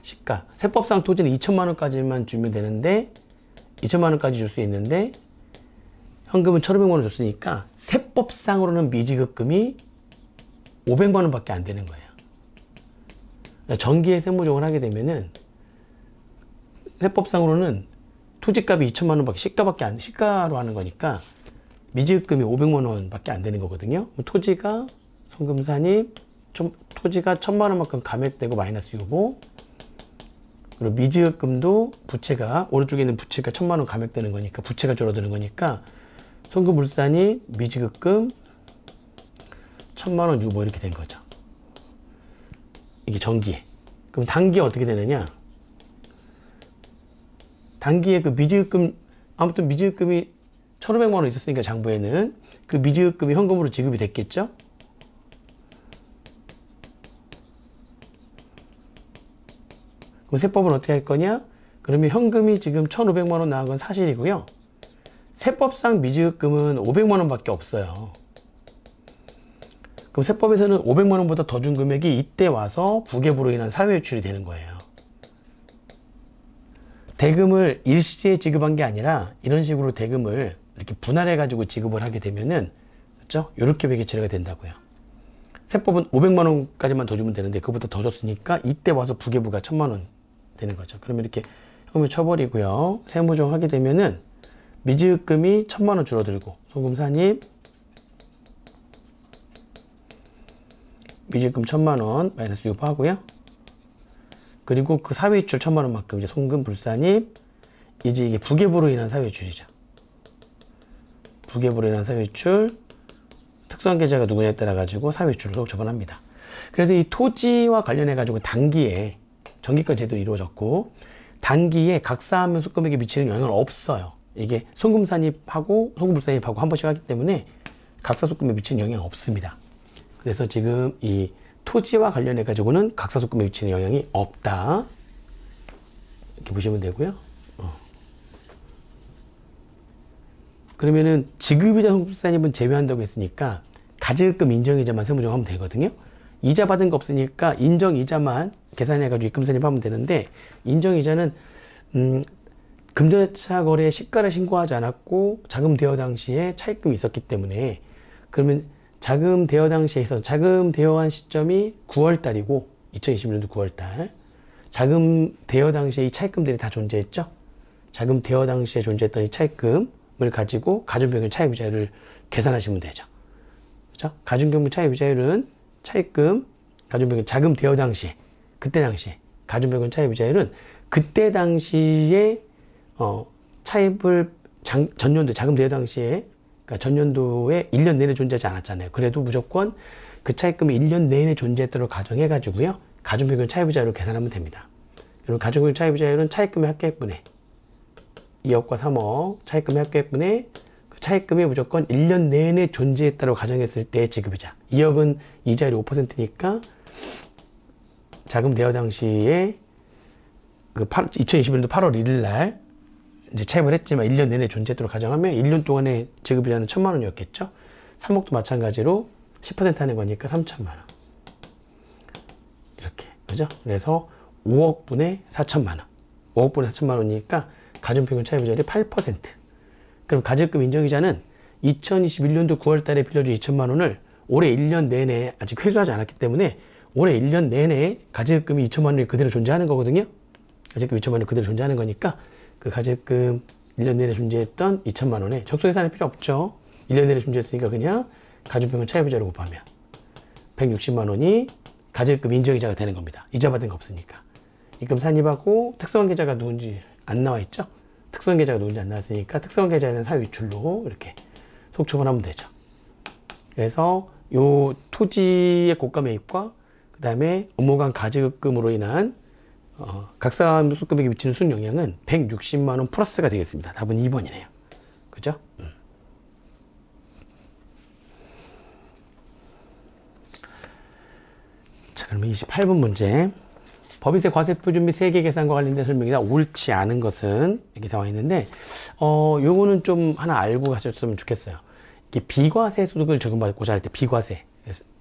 시가. 세법상 토지는 2천만 원까지만 주면 되는데 2천만 원까지 줄 수 있는데 현금은 1,500만 원 줬으니까 세법상으로는 미지급금이 500만 원밖에 안 되는 거예요. 전기에 세무조정을 하게 되면은 세법상으로는 토지값이 2천만 원밖에, 시가로 하는 거니까 미지급금이 500만 원밖에 안 되는 거거든요. 토지가 송금산입, 토지가 1,000만 원만큼 감액되고 마이너스 유보, 그리고 미지급금도 부채가, 오른쪽에 있는 부채가 1,000만 원 감액되는 거니까, 부채가 줄어드는 거니까 송금물산이 미지급금 1,000만 원 유보 이렇게 된 거죠. 이게 전기에. 그럼 단기에 어떻게 되느냐? 단기에 그 미지급금, 아무튼 미지급금이 1,500만 원 있었으니까 장부에는 그 미지급금이 현금으로 지급이 됐겠죠? 그럼 세법은 어떻게 할 거냐? 그러면 현금이 지금 1,500만 원 나온 건 사실이고요. 세법상 미지급금은 500만 원밖에 없어요. 그럼 세법에서는 500만 원보다 더 준 금액이 이때 와서 부계부로 인한 사회유출이 되는 거예요. 대금을 일시에 지급한 게 아니라 이런 식으로 대금을 이렇게 분할해 가지고 지급을 하게 되면은, 그렇죠? 이렇게 회계 처리가 된다고요. 세법은 500만 원까지만 더 주면 되는데 그보다 더 줬으니까 이때 와서 부계부가 1,000만 원 되는 거죠. 그러면 이렇게 현금을 쳐버리고요. 세무조정 하게 되면은 미지급금이 1,000만 원 줄어들고, 송금산입 미지급금 1,000만 원 마이너스 유보하고요. 그리고 그 사회유출 1,000만 원만큼 이제 송금 불산입, 이제 이게 부계부로 인한 사회유출이죠. 부계부로 인한 사회유출, 특수한 계좌가 누구냐에 따라 가지고 사회유출로 처분합니다. 그래서 이 토지와 관련해 가지고 단기에 정기권 제도 이루어졌고, 단기에 각사하면 수금액에 미치는 영향은 없어요. 이게 송금산입하고 송금불산입하고 한 번씩 하기 때문에 각사소금에 미치는 영향은 없습니다. 그래서 지금 이 토지와 관련해 가지고는 각사소금에 미치는 영향이 없다, 이렇게 보시면 되고요. 그러면은 지급이자 송금불산입은 제외한다고 했으니까 가지급금 인정이자만 세무조정하면 되거든요. 이자 받은 거 없으니까 인정이자만 계산해가지고 입금선입하면 되는데, 인정이자는 금전자 거래 시가를 신고하지 않았고 자금 대여 당시에 차입금이 있었기 때문에, 그러면 자금 대여 당시에서 자금 대여한 시점이 9월 달이고 2021년도 9월 달, 자금 대여 당시에 이 차입금들이 다 존재했죠. 자금 대여 당시에 존재했던 이 차입금을 가지고 가중평균 차입이자율을 계산하시면 되죠. 그렇죠? 가중평균 차입이자율은 차입금, 가중평균 자금 대여 당시, 그때 당시 가중평균 차입이자율은 그때 당시에 차입을 전년도 자금 대여 당시에, 그러니까 전년도에 1년 내내 존재하지 않았잖아요. 그래도 무조건 그 차입금이 1년 내내 존재했도록 가정해 가지고요, 가중평균 차입이자율을 계산하면 됩니다. 그리고 가중평균 차입이자율은 차입금의 합계액분의 2억과 3억 차입금의 합계액분의 그 차입금이 무조건 1년 내내 존재했다고 가정했을 때의 지급이자. 2억은 이자율이 5%니까 자금 대여 당시에 그 2021년도 8월 1일 날 이제 차입을 했지만 1년 내내 존재했도록 가정하면 1년 동안의 지급이자는 1,000만 원이었겠죠. 3억도 마찬가지로 10% 하는 거니까 3,000만 원. 이렇게. 그죠? 그래서 5억 분의 4천만 원. 5억 분의 4천만 원이니까 가중평균 차입이자율이 8%. 그럼 가증금 인정이자는 2021년도 9월 달에 빌려준 2천만 원을 올해 1년 내내 아직 회수하지 않았기 때문에 올해 1년 내내 가증금이 2천만 원이 그대로 존재하는 거거든요. 가증금 2천만 원이 그대로 존재하는 거니까 그 가증금 1년 내내 존재했던 2천만 원에 적소 계산할 필요 없죠. 1년 내내 존재했으니까 그냥 가중평균 차입이자를 곱하면 160만 원이 가증금 인정이자가 되는 겁니다. 이자 받은 거 없으니까. 입금 산입하고 특수한 계좌가 누군지 안 나와 있죠. 특수한 계좌가 누군지 안 나왔으니까 특수한 계좌에는 사유 위출로 이렇게 속촉을 하면 되죠. 그래서 요 토지의 고가 매입과 그 다음에 업무관 가증금으로 인한 각사무소 금액에 미치는 순영향은 160만 원 플러스가 되겠습니다. 답은 2번이네요. 그죠? 자, 그러면 28번 문제. 법인세 과세표준 및 세계 계산과 관련된 설명이다. 옳지 않은 것은 이렇게 나와 있는데, 요거는 좀 하나 알고 가셨으면 좋겠어요. 이게 비과세 소득을 적용받고자 할 때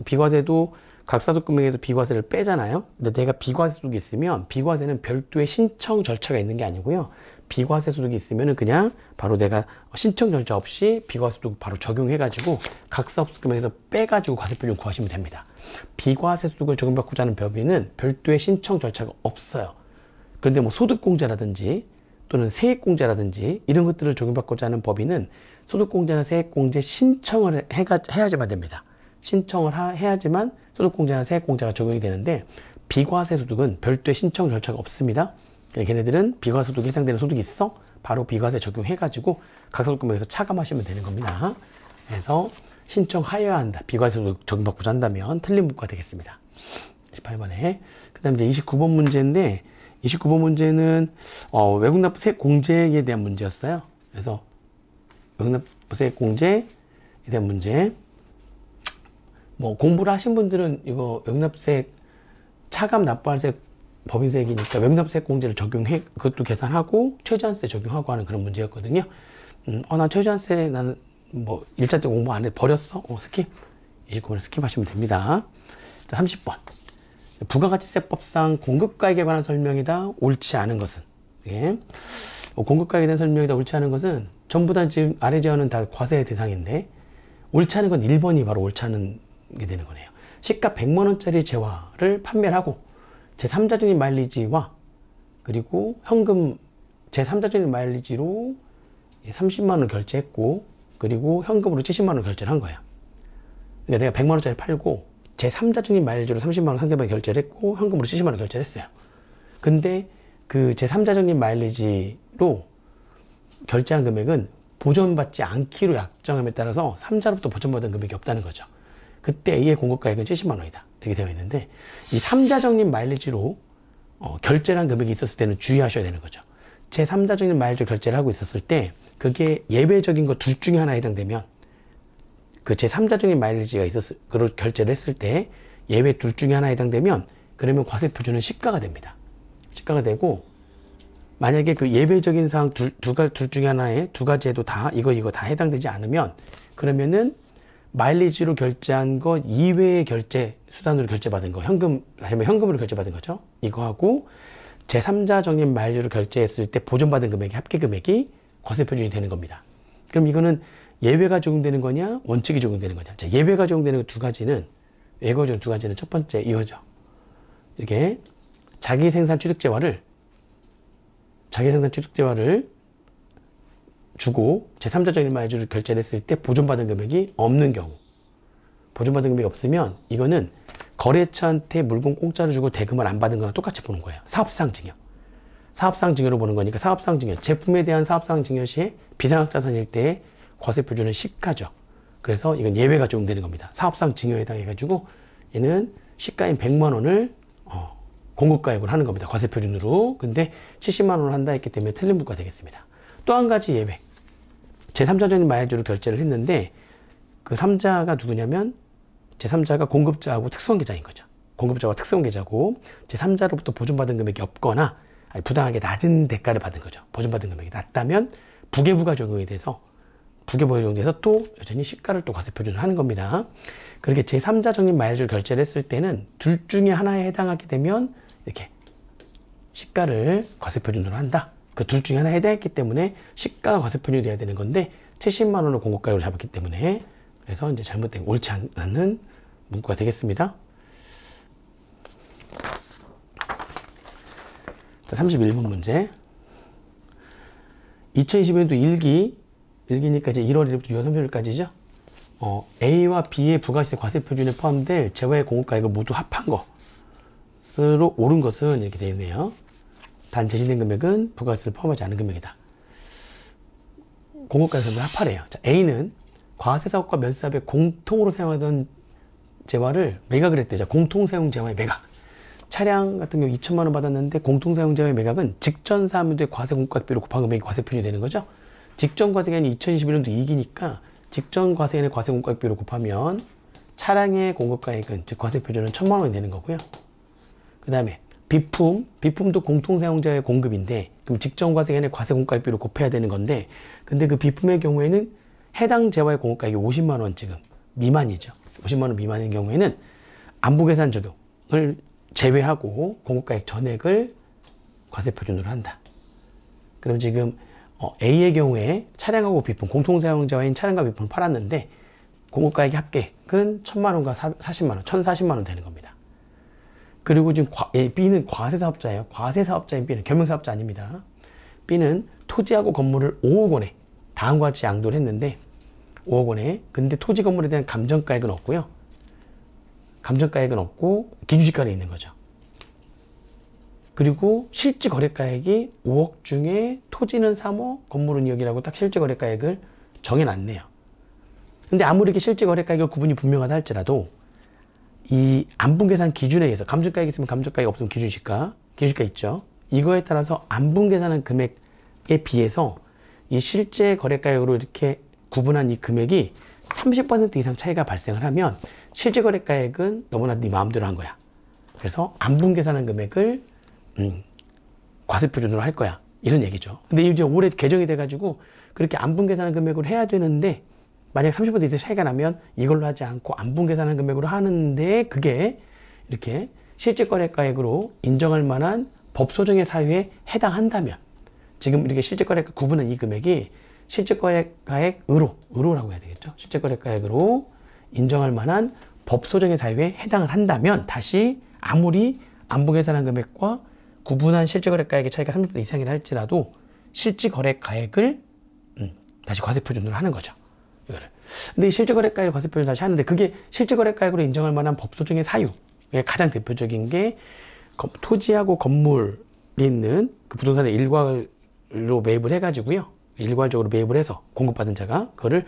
비과세도 각사소득 금액에서 비과세를 빼잖아요. 근데 내가 비과세 소득이 있으면 비과세는 별도의 신청 절차가 있는 게 아니고요. 비과세 소득이 있으면은 그냥 바로 내가 신청 절차 없이 비과세 소득 바로 적용해가지고 각사소득 금액에서 빼가지고 과세표준 구하시면 됩니다. 비과세 소득을 적용받고자 하는 법인은 별도의 신청 절차가 없어요. 그런데 뭐 소득공제라든지 또는 세액공제라든지 이런 것들을 적용받고자 하는 법인은 소득공제나 세액공제 신청을 해야지만 됩니다. 신청을 해야지만 소득공제나 세액공제가 적용이 되는데, 비과세 소득은 별도의 신청 절차가 없습니다. 걔네들은 비과세 소득에 해당되는 소득이 있어? 바로 비과세 적용해가지고 각사소득금액에서 차감하시면 되는 겁니다. 그래서 신청하여야 한다. 비과세 소득 적용받고자 한다면 틀린 문구가 되겠습니다. 18번에. 그 다음에 이제 29번 문제인데, 29번 문제는 외국납부세 공제에 대한 문제였어요. 그래서 외국납부세 공제에 대한 문제. 뭐 공부를 하신 분들은 이거 외국납부세 차감 납부할세 법인세액이니까 외국납부세 공제를 적용해, 그것도 계산하고 최저한세 적용하고 하는 그런 문제였거든요. 난 최저한세 나는 뭐 1차 때 공부 안 해 버렸어? 스킵. 29번에 스킵하시면 됩니다. 30번. 부가가치세법상 공급가액에 관한 설명이다. 옳지 않은 것은. 예. 공급가액에 대한 설명이다. 옳지 않은 것은 전부 다 지금 아래 제어는 다 과세 대상인데, 옳지 않은 건 1번이 바로 옳지 않은 게 되는 거네요. 시가 100만원짜리 재화를 판매를 하고 제3자적인 마일리지와 그리고 현금 제3자적인 마일리지로 30만원 결제했고, 그리고 현금으로 70만원 결제를 한 거예요. 그러니까 내가 100만원짜리 팔고 제3자적인 마일리지로 30만원 상대방이 결제를 했고 현금으로 70만원 결제를 했어요. 근데 그 제3자적인 마일리지로 결제한 금액은 보전받지 않기로 약정함에 따라서 3자로부터 보전받은 금액이 없다는 거죠. 그때 A의 공급가액은 70만 원이다. 이렇게 되어 있는데, 이 3자적인 마일리지로 결제한 금액이 있었을 때는 주의하셔야 되는 거죠. 제 3자적인 마일리지 결제를 하고 있었을 때 그게 예외적인 거 둘 중에 하나에 해당되면, 그 제 3자적인 마일리지가 그걸 결제를 했을 때 예외 둘 중에 하나에 해당되면, 그러면 과세표준은 시가가 됩니다. 시가가 되고, 만약에 그 예외적인 사항 둘 중에 하나에 두 가지에도 다 이거 다 해당되지 않으면, 그러면은 마일리지로 결제한 것 이외의 결제 수단으로 결제받은 거, 현금, 아니면 현금으로 결제받은 거죠. 이거하고 제3자 적립 마일리지로 결제했을 때 보존받은 금액이 합계 금액이 과세 표준이 되는 겁니다. 그럼 이거는 예외가 적용되는 거냐, 원칙이 적용되는 거냐. 자, 예외가 적용되는 두 가지는, 예외가 적용 두 가지는 첫 번째 이거죠. 이게 자기 생산 취득재화를 주고 제3자 적립 마일리지로 결제를 했을 때 보존받은 금액이 없는 경우, 보존받은 금액이 없으면 이거는 거래처한테 물건 공짜로 주고 대금을 안 받은 거랑 똑같이 보는 거예요. 사업상 증여. 사업상 증여로 보는 거니까 사업상 증여, 제품에 대한 사업상 증여 시에 비상각 자산일 때 과세 표준은 시가죠. 그래서 이건 예외가 적용되는 겁니다. 사업상 증여에 해당해가지고 얘는 시가인 100만 원을 공급가액으로 하는 겁니다. 과세 표준으로. 근데 70만 원을 한다 했기 때문에 틀린 물가 되겠습니다. 또 한 가지 예외. 제3자 적립 마일리지로 결제를 했는데 그 3자가 누구냐면 제3자가 공급자하고 특수한 계좌인 거죠. 공급자와 특수한 계좌고 제3자로부터 보존받은 금액이 없거나 부당하게 낮은 대가를 받은 거죠. 보존받은 금액이 낮다면 부계부가 적용이 돼서 또 여전히 시가를 또 과세 표준을 하는 겁니다. 그렇게 제3자 적립 마일리지로 결제를 했을 때는 둘 중에 하나에 해당하게 되면 이렇게 시가를 과세 표준으로 한다. 그 둘 중에 하나에 해당했기 때문에 시가가 과세 표준이 돼야 되는 건데 70만 원을 공급가액으로 잡았기 때문에 그래서 이제 잘못된 옳지 않은 문구가 되겠습니다. 자, 31번 문제. 2021년도 1기니까 이제 1월 1일부터 6월 30일까지죠. A와 B의 부가세 과세 표준에 포함될 재화의 공급가액을 모두 합한 것으로 옳은 것은 이렇게 되어 있네요. 단 제시된 금액은 부가세를 포함하지 않은 금액이다. 공급가액을 합하래요. 자, A는 과세사업과 면세사업에 공통으로 사용하던 재화를 매각을 했대요. 공통사용 재화의 매각. 차량 같은 경우 2천만 원 받았는데 공통사용 재화의 매각은 직전 사업료의 과세 공급가액비로 곱한 금액이 과세 표준이 되는 거죠. 직전 과세기간이 2021년도 2기니까 직전 과세기간의 과세 공급가액비로 곱하면 차량의 공급가액은 즉 과세 표준은 1,000만 원이 되는 거고요. 그 다음에 비품도 공통사용자의 공급인데 그럼 직전 과세기간의 과세 공급가액비로 곱해야 되는 건데 근데 그 비품의 경우에는 해당 재화의 공급가액이 50만 원 지금 미만이죠. 50만 원 미만인 경우에는 안부계산 적용을 제외하고 공급가액 전액을 과세 표준으로 한다. 그럼 지금 A의 경우에 차량하고 비품, 공통사용자인 차량과 비품을 팔았는데 공급가액의 합계액은 1,000만 원과 40만 원, 1,040만 원 되는 겁니다. 그리고 지금 B는 과세사업자예요. 과세사업자인 B는 겸용사업자 아닙니다. B는 토지하고 건물을 5억 원에 다음과 같이 양도를 했는데 5억 원에 근데 토지 건물에 대한 감정가액은 없고요. 감정가액은 없고 기준시가에 있는 거죠. 그리고 실제 거래가액이 5억 중에 토지는 3억, 건물은 2억이라고 딱 실제 거래가액을 정해놨네요. 근데 아무리 이렇게 실제 거래가액의 구분이 분명하다 할지라도 이 안분계산 기준에 의해서 감정가액이 있으면 감정가액 없으면 기준시가 있죠. 이거에 따라서 안분계산한 금액에 비해서 이 실제 거래가액으로 이렇게 구분한 이 금액이 30% 이상 차이가 발생을 하면 실제 거래가액은 너무나 네 마음대로 한 거야. 그래서 안분계산한 금액을 과세 표준으로 할 거야. 이런 얘기죠. 근데 이제 올해 개정이 돼가지고 그렇게 안분계산한 금액으로 해야 되는데 만약 30% 이상 차이가 나면 이걸로 하지 않고 안분계산한 금액으로 하는데 그게 이렇게 실제 거래가액으로 인정할 만한 법소정의 사유에 해당한다면 지금 이렇게 실제 거래가 구분한 이 금액이 실제 거래가액으로라고 해야 되겠죠. 실제 거래가액으로 인정할 만한 법소정의 사유에 해당을 한다면 다시 아무리 안분계산한 금액과 구분한 실제 거래가액의 차이가 30% 이상이라 할지라도 실제 거래가액을 다시 과세 표준으로 하는 거죠. 이거를. 근데 이 실제 거래가액 과세 표준 다시 하는데 그게 실제 거래가액으로 인정할 만한 법소정의 사유의 가장 대표적인 게 토지하고 건물이 있는 그 부동산의 일괄로 매입을 해가지고요. 일괄적으로 매입을 해서 공급받은 자가 그거를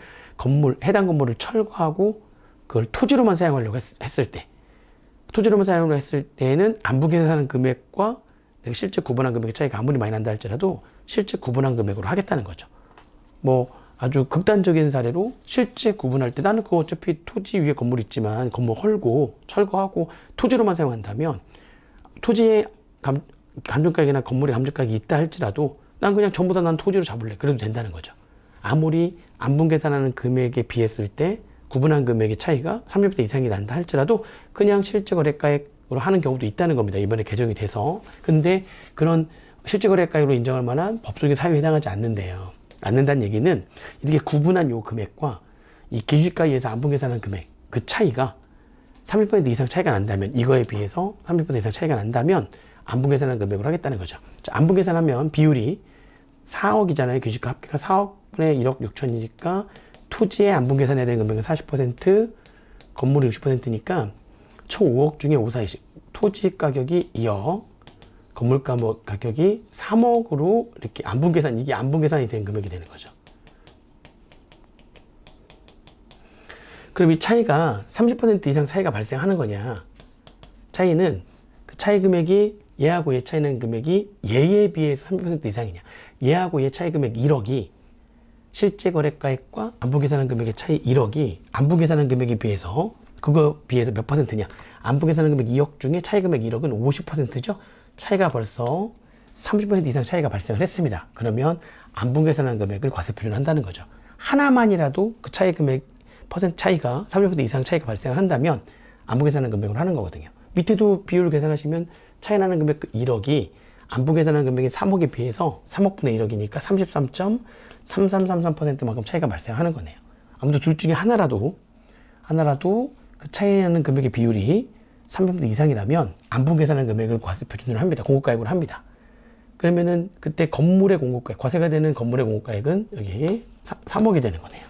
해당 건물을 철거하고 그걸 토지로만 사용하려고 했을 때 토지로만 사용하려고 했을 때는 안분계산한 금액과 실제 구분한 금액의 차이가 아무리 많이 난다 할지라도 실제 구분한 금액으로 하겠다는 거죠. 뭐 아주 극단적인 사례로 실제 구분할 때 나는 그 어차피 토지 위에 건물 있지만 건물 헐고 철거하고 토지로만 사용한다면 토지의 감정가액이나 건물의 감정가액이 있다 할지라도 난 그냥 전부 다 난 토지로 잡을래. 그래도 된다는 거죠. 아무리 안분계산하는 금액에 비했을 때 구분한 금액의 차이가 30% 이상이 난다 할지라도 그냥 실제 거래가액으로 하는 경우도 있다는 겁니다. 이번에 개정이 돼서. 근데 그런 실제 거래가액으로 인정할 만한 법적인 사유에 해당하지 않는데요. 않는다는 얘기는 이렇게 구분한 요 금액과 이 기준가에 의해서 안분 계산한 금액, 그 차이가 30% 이상 차이가 난다면, 이거에 비해서 30% 이상 차이가 난다면 안분 계산한 금액으로 하겠다는 거죠. 자, 안분 계산하면 비율이 4억이잖아요. 기준가 합계가 4억분의 1억 6천이니까 토지의 안분 계산해야 되는 금액은 40%, 건물이 60%니까 총 5억 중에 5, 4, 20. 토지 가격이 2억, 건물 가격이 3억으로 이렇게 안분 계산, 이게 안분 계산이 된 금액이 되는 거죠. 그럼 이 차이가 30% 이상 차이가 발생하는 거냐? 차이는 그 차이 금액이 얘하고 얘 차이 나는 금액이 얘에 비해서 30% 이상이냐? 얘하고 얘 차이 금액 1억이 실제 거래가액과 안분 계산한 금액의 차이 1억이 안분 계산한 금액에 비해서 그거 비해서 몇 퍼센트냐? 안분 계산한 금액 2억 중에 차이 금액 1억은 50%죠? 차이가 벌써 30% 이상 차이가 발생을 했습니다. 그러면 안분 계산한 금액을 과세 표준을 한다는 거죠. 하나만이라도 그 차이 금액 퍼센트 차이가 30% 이상 차이가 발생을 한다면 안분 계산한 금액으로 하는 거거든요. 밑에도 비율을 계산하시면 차이 나는 금액 1억이 안분 계산한 금액이 3억에 비해서 3억분의 1억이니까 33.3333%만큼 차이가 발생하는 거네요. 아무튼 둘 중에 하나라도 그 차이 나는 금액의 비율이 30% 이상이라면 안분 계산한 금액을 과세 표준으로 합니다. 공급가액으로 합니다. 그러면은 그때 건물의 공급가액, 과세가 되는 건물의 공급가액은 여기 3억이 되는 거네요.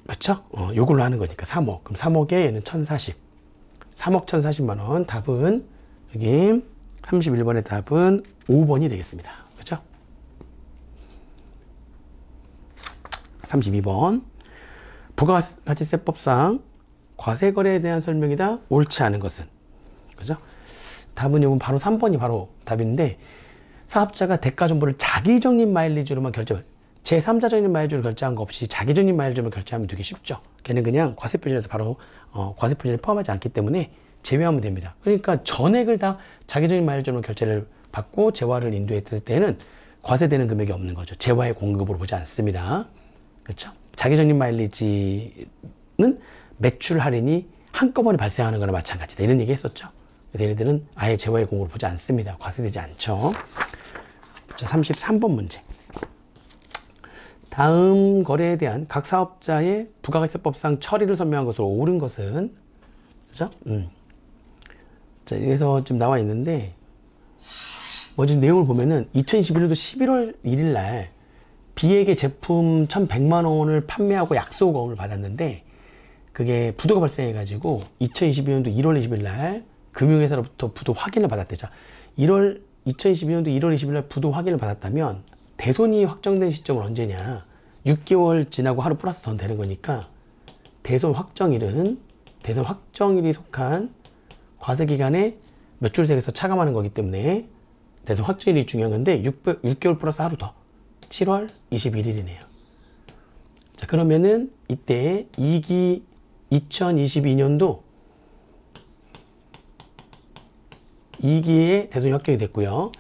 그쵸? 요걸로 하는 거니까 3억. 그럼 3억에 얘는 1040. 3억 1040만 원. 답은 여기 31번의 답은 5번이 되겠습니다. 그쵸? 32번. 부가가치세법상 과세거래에 대한 설명이다. 옳지 않은 것은. 그죠? 답은 요건 바로 3번이 바로 답인데, 사업자가 대가 정보를 자기 적립 마일리지로만 결제, 제3자 적립 마일리지로 결제한 거 없이 자기 적립 마일리지로만 결제하면 되게 쉽죠. 걔는 그냥 과세 표준에서 바로 과세 표준에 포함하지 않기 때문에 제외하면 됩니다. 그러니까 전액을 다 자기 적립 마일리지로 결제를 받고 재화를 인도했을 때는 과세되는 금액이 없는 거죠. 재화의 공급으로 보지 않습니다. 그렇죠? 자기 적립 마일리지는 매출 할인이 한꺼번에 발생하는 거나 마찬가지다. 이런 얘기 했었죠. 얘네들은 아예 재화의 공급을 보지 않습니다. 과세되지 않죠. 자, 33번 문제. 다음 거래에 대한 각 사업자의 부가가치세법상 처리를 설명한 것으로 옳은 것은, 그죠? 자, 여기서 지금 나와 있는데, 먼저 내용을 보면은 2021년도 11월 1일 날 B에게 제품 1,100만 원을 판매하고 약속금을 받았는데, 그게 부도가 발생해가지고 2022년도 1월 20일 날 금융회사로부터 부도 확인을 받았대죠. 2022년도 1월 20일 날 부도 확인을 받았다면 대손이 확정된 시점은 언제냐? 6개월 지나고 하루 플러스 더 되는 거니까 대손 확정일이 속한 과세기간에 매출세에서 차감하는 거기 때문에 대손 확정일이 중요한 건데 6개월 플러스 하루 더 7월 21일이네요. 자, 그러면은 이때 2022년도 2기에 대손이 확정이 됐고요.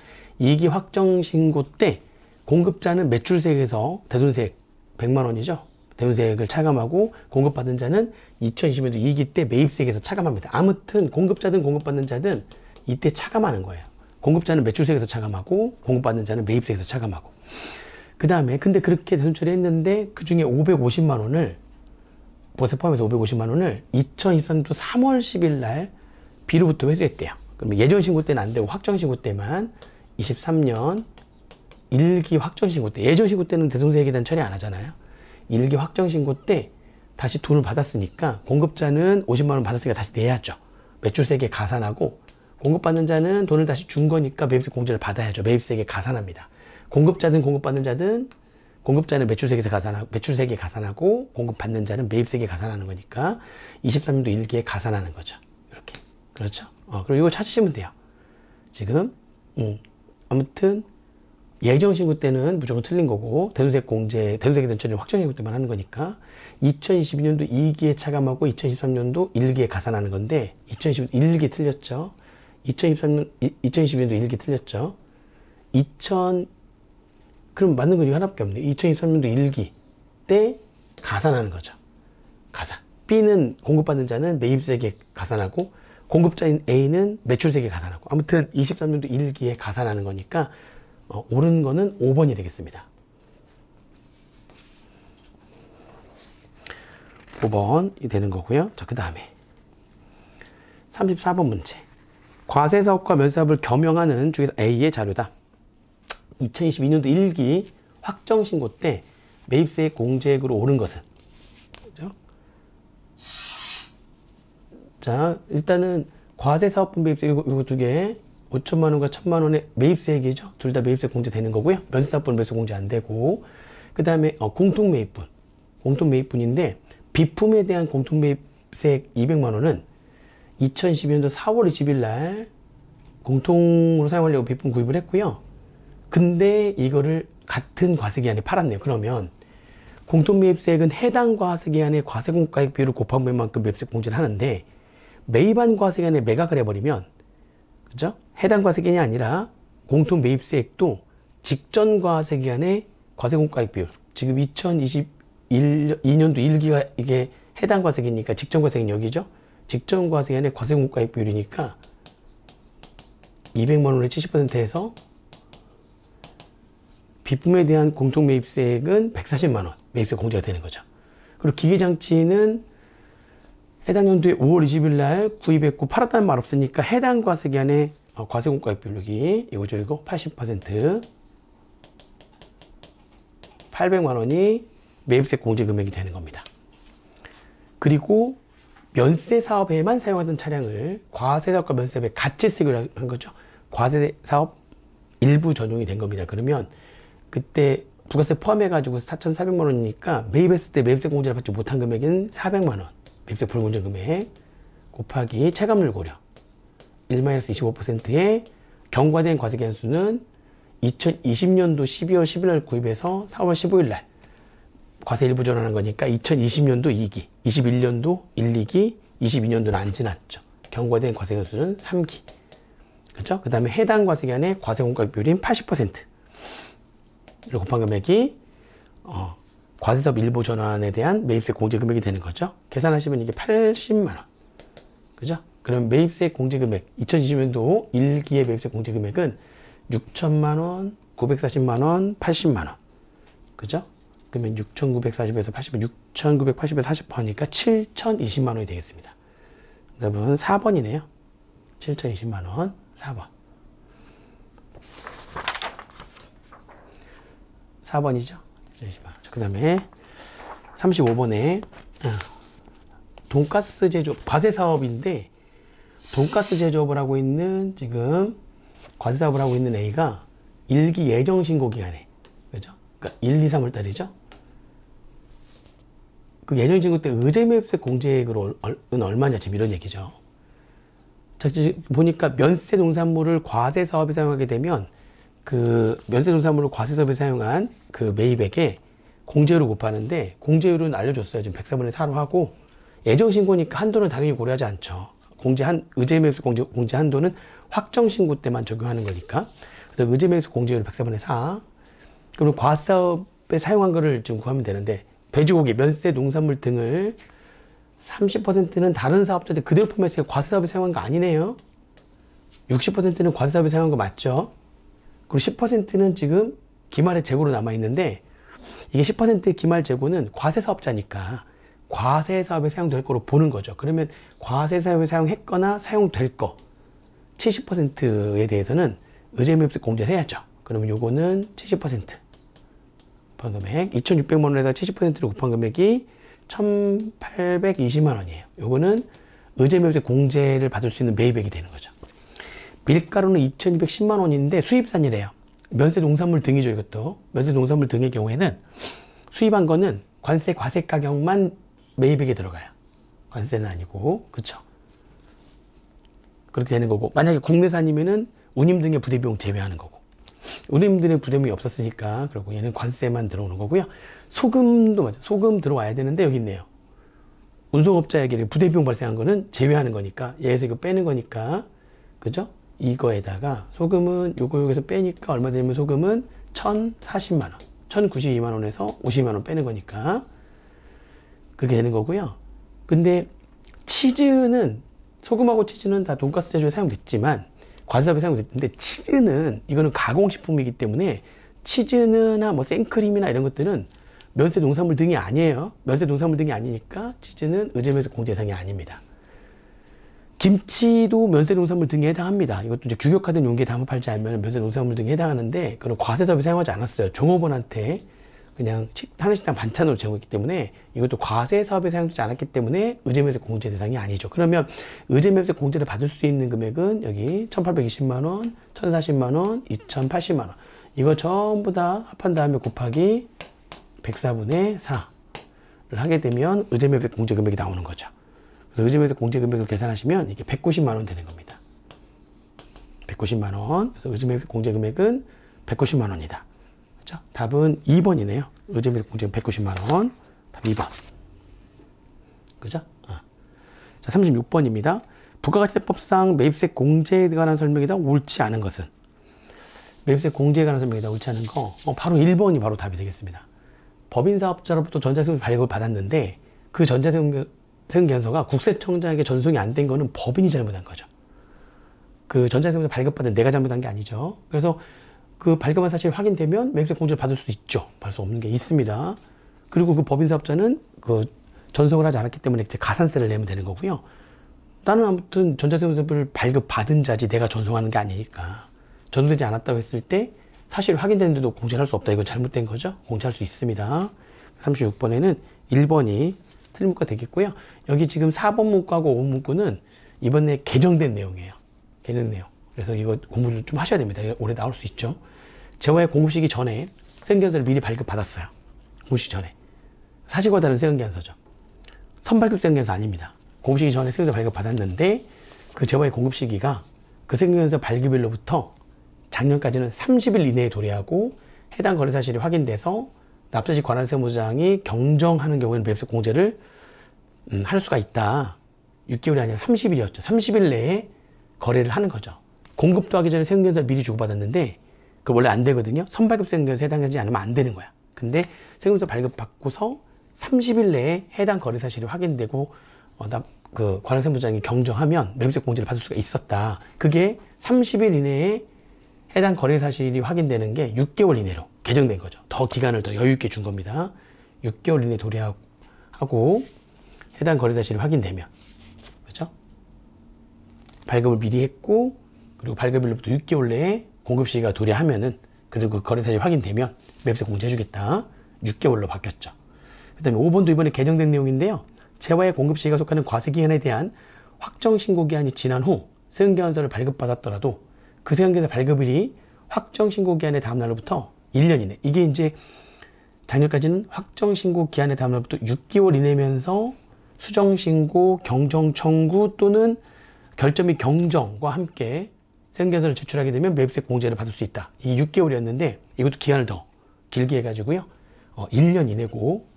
2기 확정 신고 때 공급자는 매출세액에서 대손세액 100만 원이죠. 대손세액을 차감하고 공급받은 자는 2020년도 2기 때 매입세액에서 차감합니다. 아무튼 공급자든 공급받는 자든 이때 차감하는 거예요. 공급자는 매출세액에서 차감하고 공급받는 자는 매입세액에서 차감하고. 그 다음에 근데 그렇게 대손 처리했는데 그 중에 550만 원을 보세 포함해서 550만 원을 2023년도 3월 10일 날 B로부터 회수했대요. 그러면 예정 신고 때는 안 되고 확정 신고 때만 23년 1기 확정 신고 때, 예정 신고 때는 대손세액에 대한 처리 안 하잖아요. 1기 확정 신고 때 다시 돈을 받았으니까 공급자는 50만 원 받았으니까 다시 내야죠. 매출세액에 가산하고 공급받는 자는 돈을 다시 준 거니까 매입세 공제를 받아야죠. 매입세액에 가산합니다. 공급자든 공급받는 자든 공급자는 매출세액에 가산하고 공급받는 자는 매입세액에 가산하는 거니까 23년도 1기에 가산하는 거죠. 이렇게. 그렇죠? 그럼 이걸 찾으시면 돼요. 지금 아무튼 예정 신고 때는 무조건 틀린 거고 대손세액 대손세액에 대한 처리는 확정 신고 때만 하는 거니까 2022년도 2기에 차감하고 2023년도 1기에 가산하는 건데 2022년도 1기 틀렸죠. 2022년도 1기 틀렸죠. 그럼 맞는 건 이거 하나밖에 없네. 2023년도 1기 때 가산하는 거죠. 가산. B는 공급받는 자는 매입세액에 가산하고 공급자인 A는 매출세액에 가산하고, 아무튼 23년도 1기에 가산하는 거니까 옳은 거는 5번이 되겠습니다. 5번이 되는 거고요. 자, 그 다음에 34번 문제. 과세사업과 면세사업을 겸용하는 중에서 A의 자료다. 2022년도 1기 확정신고 때 매입세액 공제액으로 오른 것은? 그죠? 자, 일단은 과세사업분 매입세액 이거 두 개, 5천만 원과 1천만 원의 매입세액이죠. 둘 다 매입세액 공제되는 거고요. 면세사업분 매입세액 공제 안 되고, 그 다음에 공통매입분. 공통매입분인데 비품에 대한 공통매입세액 200만 원은 2012년도 4월 20일 날 공통으로 사용하려고 비품 구입을 했고요. 근데 이거를 같은 과세기한에 팔았네요. 그러면 공통매입세액은 해당 과세기한의 과세공가액 비율을 곱한 만큼 매입세액 공제를 하는데, 매입한 과세기한에 매각을 해버리면, 그죠? 해당 과세기한이 아니라 공통매입세액도 직전 과세기한의 과세공가액 비율, 지금 2022년도 1기가 이게 해당 과세기니까 직전 과세기는 여기죠? 직전 과세기한의 과세공가액 비율이니까 200만 원의 70%에서 비품에 대한 공통매입세액은 140만 원 매입세 공제가 되는 거죠. 그리고 기계장치는 해당 연도에 5월 20일 날 구입했고 팔았다는 말 없으니까 해당 과세기한의 과세공가액 비율이 이거죠. 이거 80% 800만 원이 매입세 공제 금액이 되는 겁니다. 그리고 면세 사업에만 사용하던 차량을 과세사업과 면세사업에 같이 쓰기로 한 거죠. 과세사업 일부 전용이 된 겁니다. 그러면 그때 부가세 포함해가지고 4,400만 원이니까 매입했을 때 매입세 공제를 받지 못한 금액은 400만 원. 매입세 불공제 금액 곱하기 체감률 고려 1-25%의 경과된 과세기한 수는 2020년도 12월 10일 날 구입해서 4월 15일 날 과세 일부 전환한 거니까 2020년도 2기, 21년도 1, 2기, 22년도는 안 지났죠. 경과된 과세기한 수는 3기. 그렇죠? 그 다음에 해당 과세기한의 과세공가액 비율인 80%를 곱한 금액이 과세사업 일부 전환에 대한 매입세 공제 금액이 되는 거죠. 계산하시면 이게 80만 원. 그죠? 그럼 매입세 공제 금액, 2020년도 1기의 매입세 공제 금액은 6천만 원, 940만 원, 80만 원. 그죠? 그러면 6,940에서 80은 6,980에서 40%니까 7,020만 원이 되겠습니다. 여러분 4번이네요. 7,020만 원, 4번. 4번이죠. 그 다음에 35번에 돈가스 제조업, 과세사업인데 돈가스 제조업을 하고 있는 지금 과세사업을 하고 있는 A가 1기 예정신고 기간에, 그죠? 그러니까 1, 2, 3월 달이죠. 그 예정신고 때 의제매입세 공제액은 얼마냐, 지금 이런 얘기죠. 자, 보니까 면세 농산물을 과세사업에 사용하게 되면 그 면세 농산물을 과세사업에 사용한 그 매입액에 공제율을 곱하는데, 공제율은 알려줬어요. 지금 104분의 4로 하고, 예정신고니까 한도는 당연히 고려하지 않죠. 의제매입세 공제 한도는 확정신고 때만 적용하는 거니까. 그래서 의제매입세 공제율 104분의 4. 그럼 과세사업에 사용한 거를 지금 구하면 되는데, 돼지고기, 면세 농산물 등을 30%는 다른 사업자들 그대로 포함해서 과세사업에 사용한 거 아니네요. 60%는 과세사업에 사용한 거 맞죠? 그리고 10%는 지금 기말의 재고로 남아있는데, 이게 10%의 기말 재고는 과세사업자니까 과세사업에 사용될 거로 보는 거죠. 그러면 과세사업에 사용했거나 사용될 거 70%에 대해서는 의제매입세 공제를 해야죠. 그러면 요거는 70% 곱한 금액 2,600만 원에다 70%를 곱한 금액이 1,820만 원이에요. 요거는 의제매입세 공제를 받을 수 있는 매입액이 되는 거죠. 밀가루는 2,210만 원인데 수입산이래요. 면세 농산물 등이죠. 이것도 면세 농산물 등의 경우에는 수입한 거는 관세 과세 가격만 매입액에 들어가요. 관세는 아니고, 그쵸? 그렇게 되는 거고, 만약에 국내산이면은 운임 등의 부대비용 제외하는 거고, 운임 등의 부대비용이 없었으니까, 그리고 얘는 관세만 들어오는 거고요. 소금도 맞아. 소금 들어와야 되는데 여기 있네요. 운송업자에게 부대비용 발생한 거는 제외하는 거니까, 얘에서 이거 빼는 거니까, 그죠? 이거에다가 소금은 요거 여기서 빼니까 얼마 되냐면 소금은 1,040만 원, 1,092만 원에서 50만 원 빼는 거니까, 그렇게 되는 거고요. 근데 치즈는, 소금하고 치즈는 다 돈가스 제조에 사용됐지만, 과세사업에 사용됐는데, 치즈는, 이거는 가공식품이기 때문에, 치즈나 뭐 생크림이나 이런 것들은 면세 농산물 등이 아니에요. 면세 농산물 등이 아니니까 치즈는 의제면세 공제 대상이 아닙니다. 김치도 면세 농산물 등에 해당합니다. 이것도 이제 규격화된 용기에 담아 팔지 않으면 면세 농산물 등에 해당하는데, 그런 과세사업에 사용하지 않았어요. 종업원한테 그냥 한식당 반찬으로 제공했기 때문에, 이것도 과세사업에 사용되지 않았기 때문에 의제면세 공제 대상이 아니죠. 그러면 의제면세 공제를 받을 수 있는 금액은 여기 1,820만원, 1,040만원, 2,080만원. 이거 전부 다 합한 다음에 곱하기 104분의 4를 하게 되면 의제면세 공제 금액이 나오는 거죠. 그래서 의제면세 공제 금액을 계산하시면 이게 190만원 되는 겁니다. 190만원. 그래서 의제면세 공제 금액은 190만원이다. 그렇죠? 답은 2번이네요. 의제면세 공제는 190만원. 답 2번. 그죠? 자, 36번입니다. 부가가치세법상 매입세 공제에 관한 설명이다. 옳지 않은 것은? 매입세 공제에 관한 설명이다. 옳지 않은 거. 바로 1번이 바로 답이 되겠습니다. 법인사업자로부터 전자세금 발급을 받았는데, 그 전자세금계산서가 국세청장에게 전송이 안 된 거는 법인이 잘못한 거죠. 그 전자세금 발급받은 내가 잘못한 게 아니죠. 그래서 그 발급한 사실이 확인되면 매입세 공제를 받을 수 있죠. 받을 수 없는 게 있습니다. 그리고 그 법인사업자는 그 전송을 하지 않았기 때문에 이제 가산세를 내면 되는 거고요. 나는 아무튼 전자세금을 발급받은 자지 내가 전송하는 게 아니니까, 전송되지 않았다고 했을 때 사실 확인됐는데도 공제를 할 수 없다. 이건 잘못된 거죠. 공제할 수 있습니다. 36번에는 1번이 틀린 문구가 되겠고요. 여기 지금 4번 문구하고 5번 문구는 이번에 개정된 내용이에요. 개정 내용. 그래서 이거 공부를 좀 하셔야 됩니다. 올해 나올 수 있죠. 재화의 공급 시기 전에 세금계산서를 미리 발급받았어요. 공급 시기 전에. 사실과 다른 세금계산서죠. 선발급 세금계산서 아닙니다. 공급 시기 전에 세금계산서 발급받았는데, 그 재화의 공급 시기가 그 세금계산서 발급일로부터 작년까지는 30일 이내에 도래하고, 해당 거래 사실이 확인돼서 납세지 관할세무장이 경정하는 경우에는 매입세 공제를 할 수가 있다. 6개월이 아니라 30일이었죠. 30일 내에 거래를 하는 거죠. 공급도 하기 전에 세금계산서를 미리 주고받았는데, 그 원래 안 되거든요. 선발급 세금계산서에 해당하지 않으면 안 되는 거야. 근데 세금계산서 발급받고서 30일 내에 해당 거래 사실이 확인되고, 그 관할세무장이 경정하면 매입세 공제를 받을 수가 있었다. 그게 30일 이내에 해당 거래 사실이 확인되는 게 6개월 이내로 개정된 거죠. 더 기간을 더 여유 있게 준 겁니다. 6개월 이내 도래하고 해당 거래 사실이 확인되면, 그렇죠? 발급을 미리 했고, 그리고 발급일로부터 6개월 내에 공급 시기가 도래하면은, 그리고 그 거래 사실이 확인되면 매입세 공제해주겠다. 6개월로 바뀌었죠. 그다음에 5번도 이번에 개정된 내용인데요. 재화의 공급 시기가 속하는 과세기간에 대한 확정 신고 기한이 지난 후 세금계산서를 발급받았더라도 그 세금계산서 발급일이 확정 신고 기한의 다음 날로부터 1년 이내. 이게 이제 작년까지는 확정 신고 기한의 다음 날부터 6개월 이내면서 수정 신고, 경정 청구 또는 결정 및 경정과 함께 세금계산서를 제출하게 되면 매입세 공제를 받을 수 있다. 이게 6개월이었는데 이것도 기한을 더 길게 해가지고요. 1년 이내고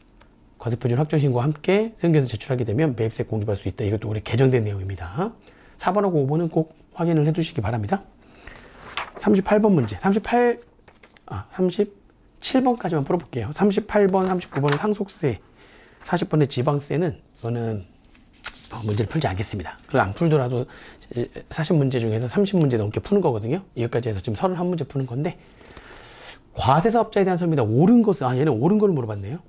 과세표준 확정 신고와 함께 세금계산서 제출하게 되면 매입세 공제받을 수 있다. 이것도 올해 개정된 내용입니다. 4번하고 5번은 꼭 확인을 해두시기 바랍니다. 38번 문제. 37번까지만 풀어볼게요. 38번, 39번은 상속세, 40번의 지방세는 이거는 문제를 풀지 않겠습니다. 그리고 안 풀더라도 40문제 중에서 30문제 넘게 푸는 거거든요. 이것까지 해서 지금 31문제 푸는 건데, 과세사업자에 대한 설명이다. 옳은 것은, 얘는 옳은 걸 물어봤네요.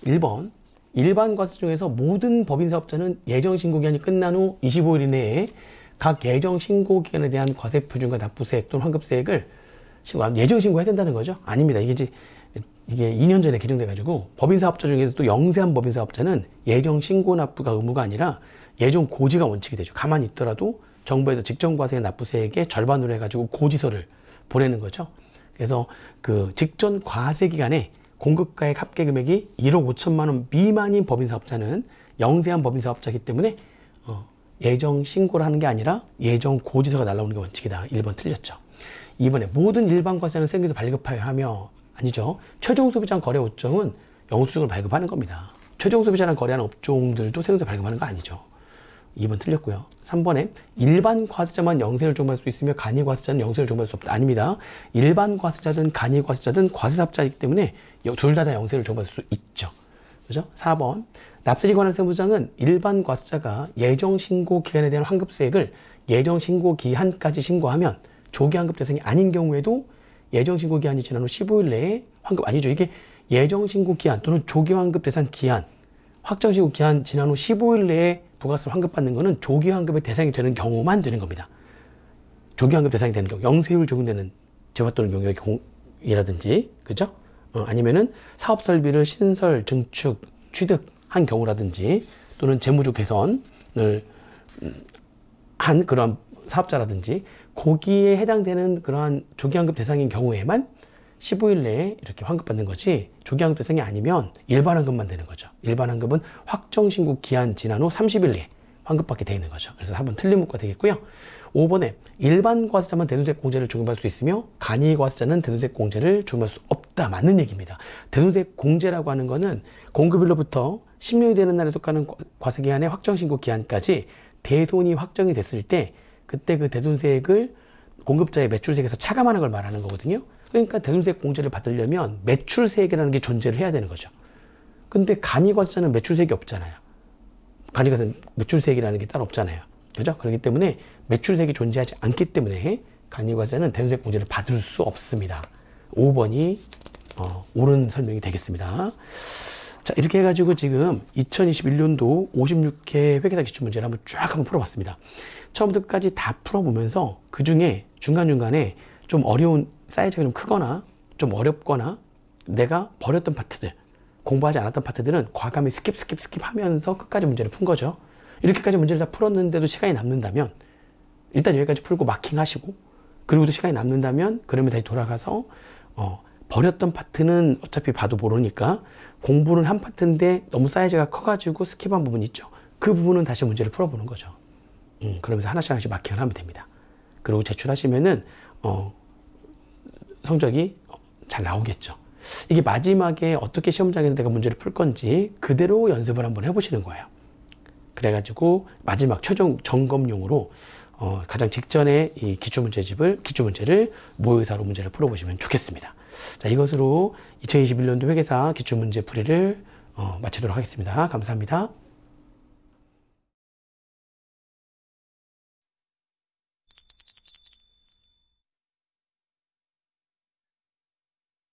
1번. 일반 과세 중에서 모든 법인사업자는 예정신고기한이 끝난 후 25일 이내에 각 예정신고기간에 대한 과세표준과 납부세액 또는 환급세액을 예정신고해야 된다는 거죠? 아닙니다. 이게 2년 전에 개정돼가지고, 법인사업자 중에서 또 영세한 법인사업자는 예정신고 납부가 의무가 아니라 예정 고지가 원칙이 되죠. 가만히 있더라도 정부에서 직전과세 납부세액의 절반으로 해가지고 고지서를 보내는 거죠. 그래서 그 직전 과세 기간에 공급가액 합계 금액이 1억 5천만 원 미만인 법인사업자는 영세한 법인사업자이기 때문에 예정 신고를 하는 게 아니라 예정 고지서가 날라오는 게 원칙이다. 1번 틀렸죠. 2번에 모든 일반 과세자는 세금계산서 발급하여 하며, 아니죠. 최종 소비자 거래 업종은 영수증을 발급하는 겁니다. 최종 소비자랑 거래하는 업종들도 세금계산서 발급하는 거 아니죠. 2번 틀렸고요. 3번에 일반 과세자만 영세를 적용할 수 있으며 간이 과세자는 영세를 적용할 수 없다. 아닙니다. 일반 과세자든 간이 과세자든 과세사업자이기 때문에 둘 다 영세를 적용할 수 있죠. 그죠? 4번. 납세에 관한 세무장은 일반 과세자가 예정 신고 기간에 대한 환급세액을 예정 신고 기한까지 신고하면 조기 환급 대상이 아닌 경우에도 예정 신고 기한이 지난 후 15일 내에 환급 아니죠. 이게 예정 신고 기한 또는 조기 환급 대상 기한, 확정 신고 기한 지난 후 15일 내에 부가세를 환급받는 것은 조기 환급의 대상이 되는 경우만 되는 겁니다. 조기 환급 대상이 되는 경우, 영세율 적용되는 재화 또는 용역이라든지, 그죠? 아니면은 사업 설비를 신설, 증축, 취득한 경우라든지, 또는 재무적 개선을 한 그런 사업자라든지, 거기에 해당되는 그러한 조기 환급 대상인 경우에만 15일 내에 이렇게 환급받는 거지, 조기 환급 대상이 아니면 일반 환급만 되는 거죠. 일반 환급은 확정 신고 기한 지난 후 30일 내에 환급받게 되어 있는 거죠. 그래서 4번 틀린 문구가 되겠고요. 5번에 일반 과세자만 대손세 공제를 적용받을 수 있으며 간이 과세자는 대손세 공제를 적용할 수 없다. 맞는 얘기입니다. 대손세 공제라고 하는 거는 공급일로부터 10년이 되는 날에 속하는 과세기한의 확정신고 기한까지 대손이 확정이 됐을 때 그때 그 대손세액을 공급자의 매출세액에서 차감하는 걸 말하는 거거든요. 그러니까 대손세 공제를 받으려면 매출세액이라는 게 존재를 해야 되는 거죠. 근데 간이과세자는 매출세액이 없잖아요. 간이과세는 매출세액이라는 게 따로 없잖아요. 그죠? 그렇기 때문에 매출세액이 존재하지 않기 때문에 간이과세자는 대손세 공제를 받을 수 없습니다. 5번이 옳은 설명이 되겠습니다. 자, 이렇게 해가지고 지금 2021년도 56회 회계사 기출문제를 한번 풀어봤습니다. 처음부터 끝까지 다 풀어보면서 그 중에 중간중간에 좀 어려운, 사이즈가 좀 크거나 좀 어렵거나 내가 버렸던 파트들, 공부하지 않았던 파트들은 과감히 스킵 하면서 끝까지 문제를 푼 거죠. 이렇게까지 문제를 다 풀었는데도 시간이 남는다면 일단 여기까지 풀고 마킹하시고, 그리고도 시간이 남는다면 그러면 다시 돌아가서 버렸던 파트는 어차피 봐도 모르니까 공부는 한 파트인데 너무 사이즈가 커가지고 스킵한 부분이 있죠. 그 부분은 다시 문제를 풀어보는 거죠. 그러면서 하나씩 마킹을 하면 됩니다. 그리고 제출하시면은 성적이 잘 나오겠죠. 이게 마지막에 어떻게 시험장에서 내가 문제를 풀 건지 그대로 연습을 한번 해보시는 거예요. 그래가지고 마지막 최종 점검용으로 가장 직전에 이 기출문제를 모의사로 문제를 풀어보시면 좋겠습니다. 자, 이것으로 2021년도 회계사 기출문제 풀이를 마치도록 하겠습니다. 감사합니다.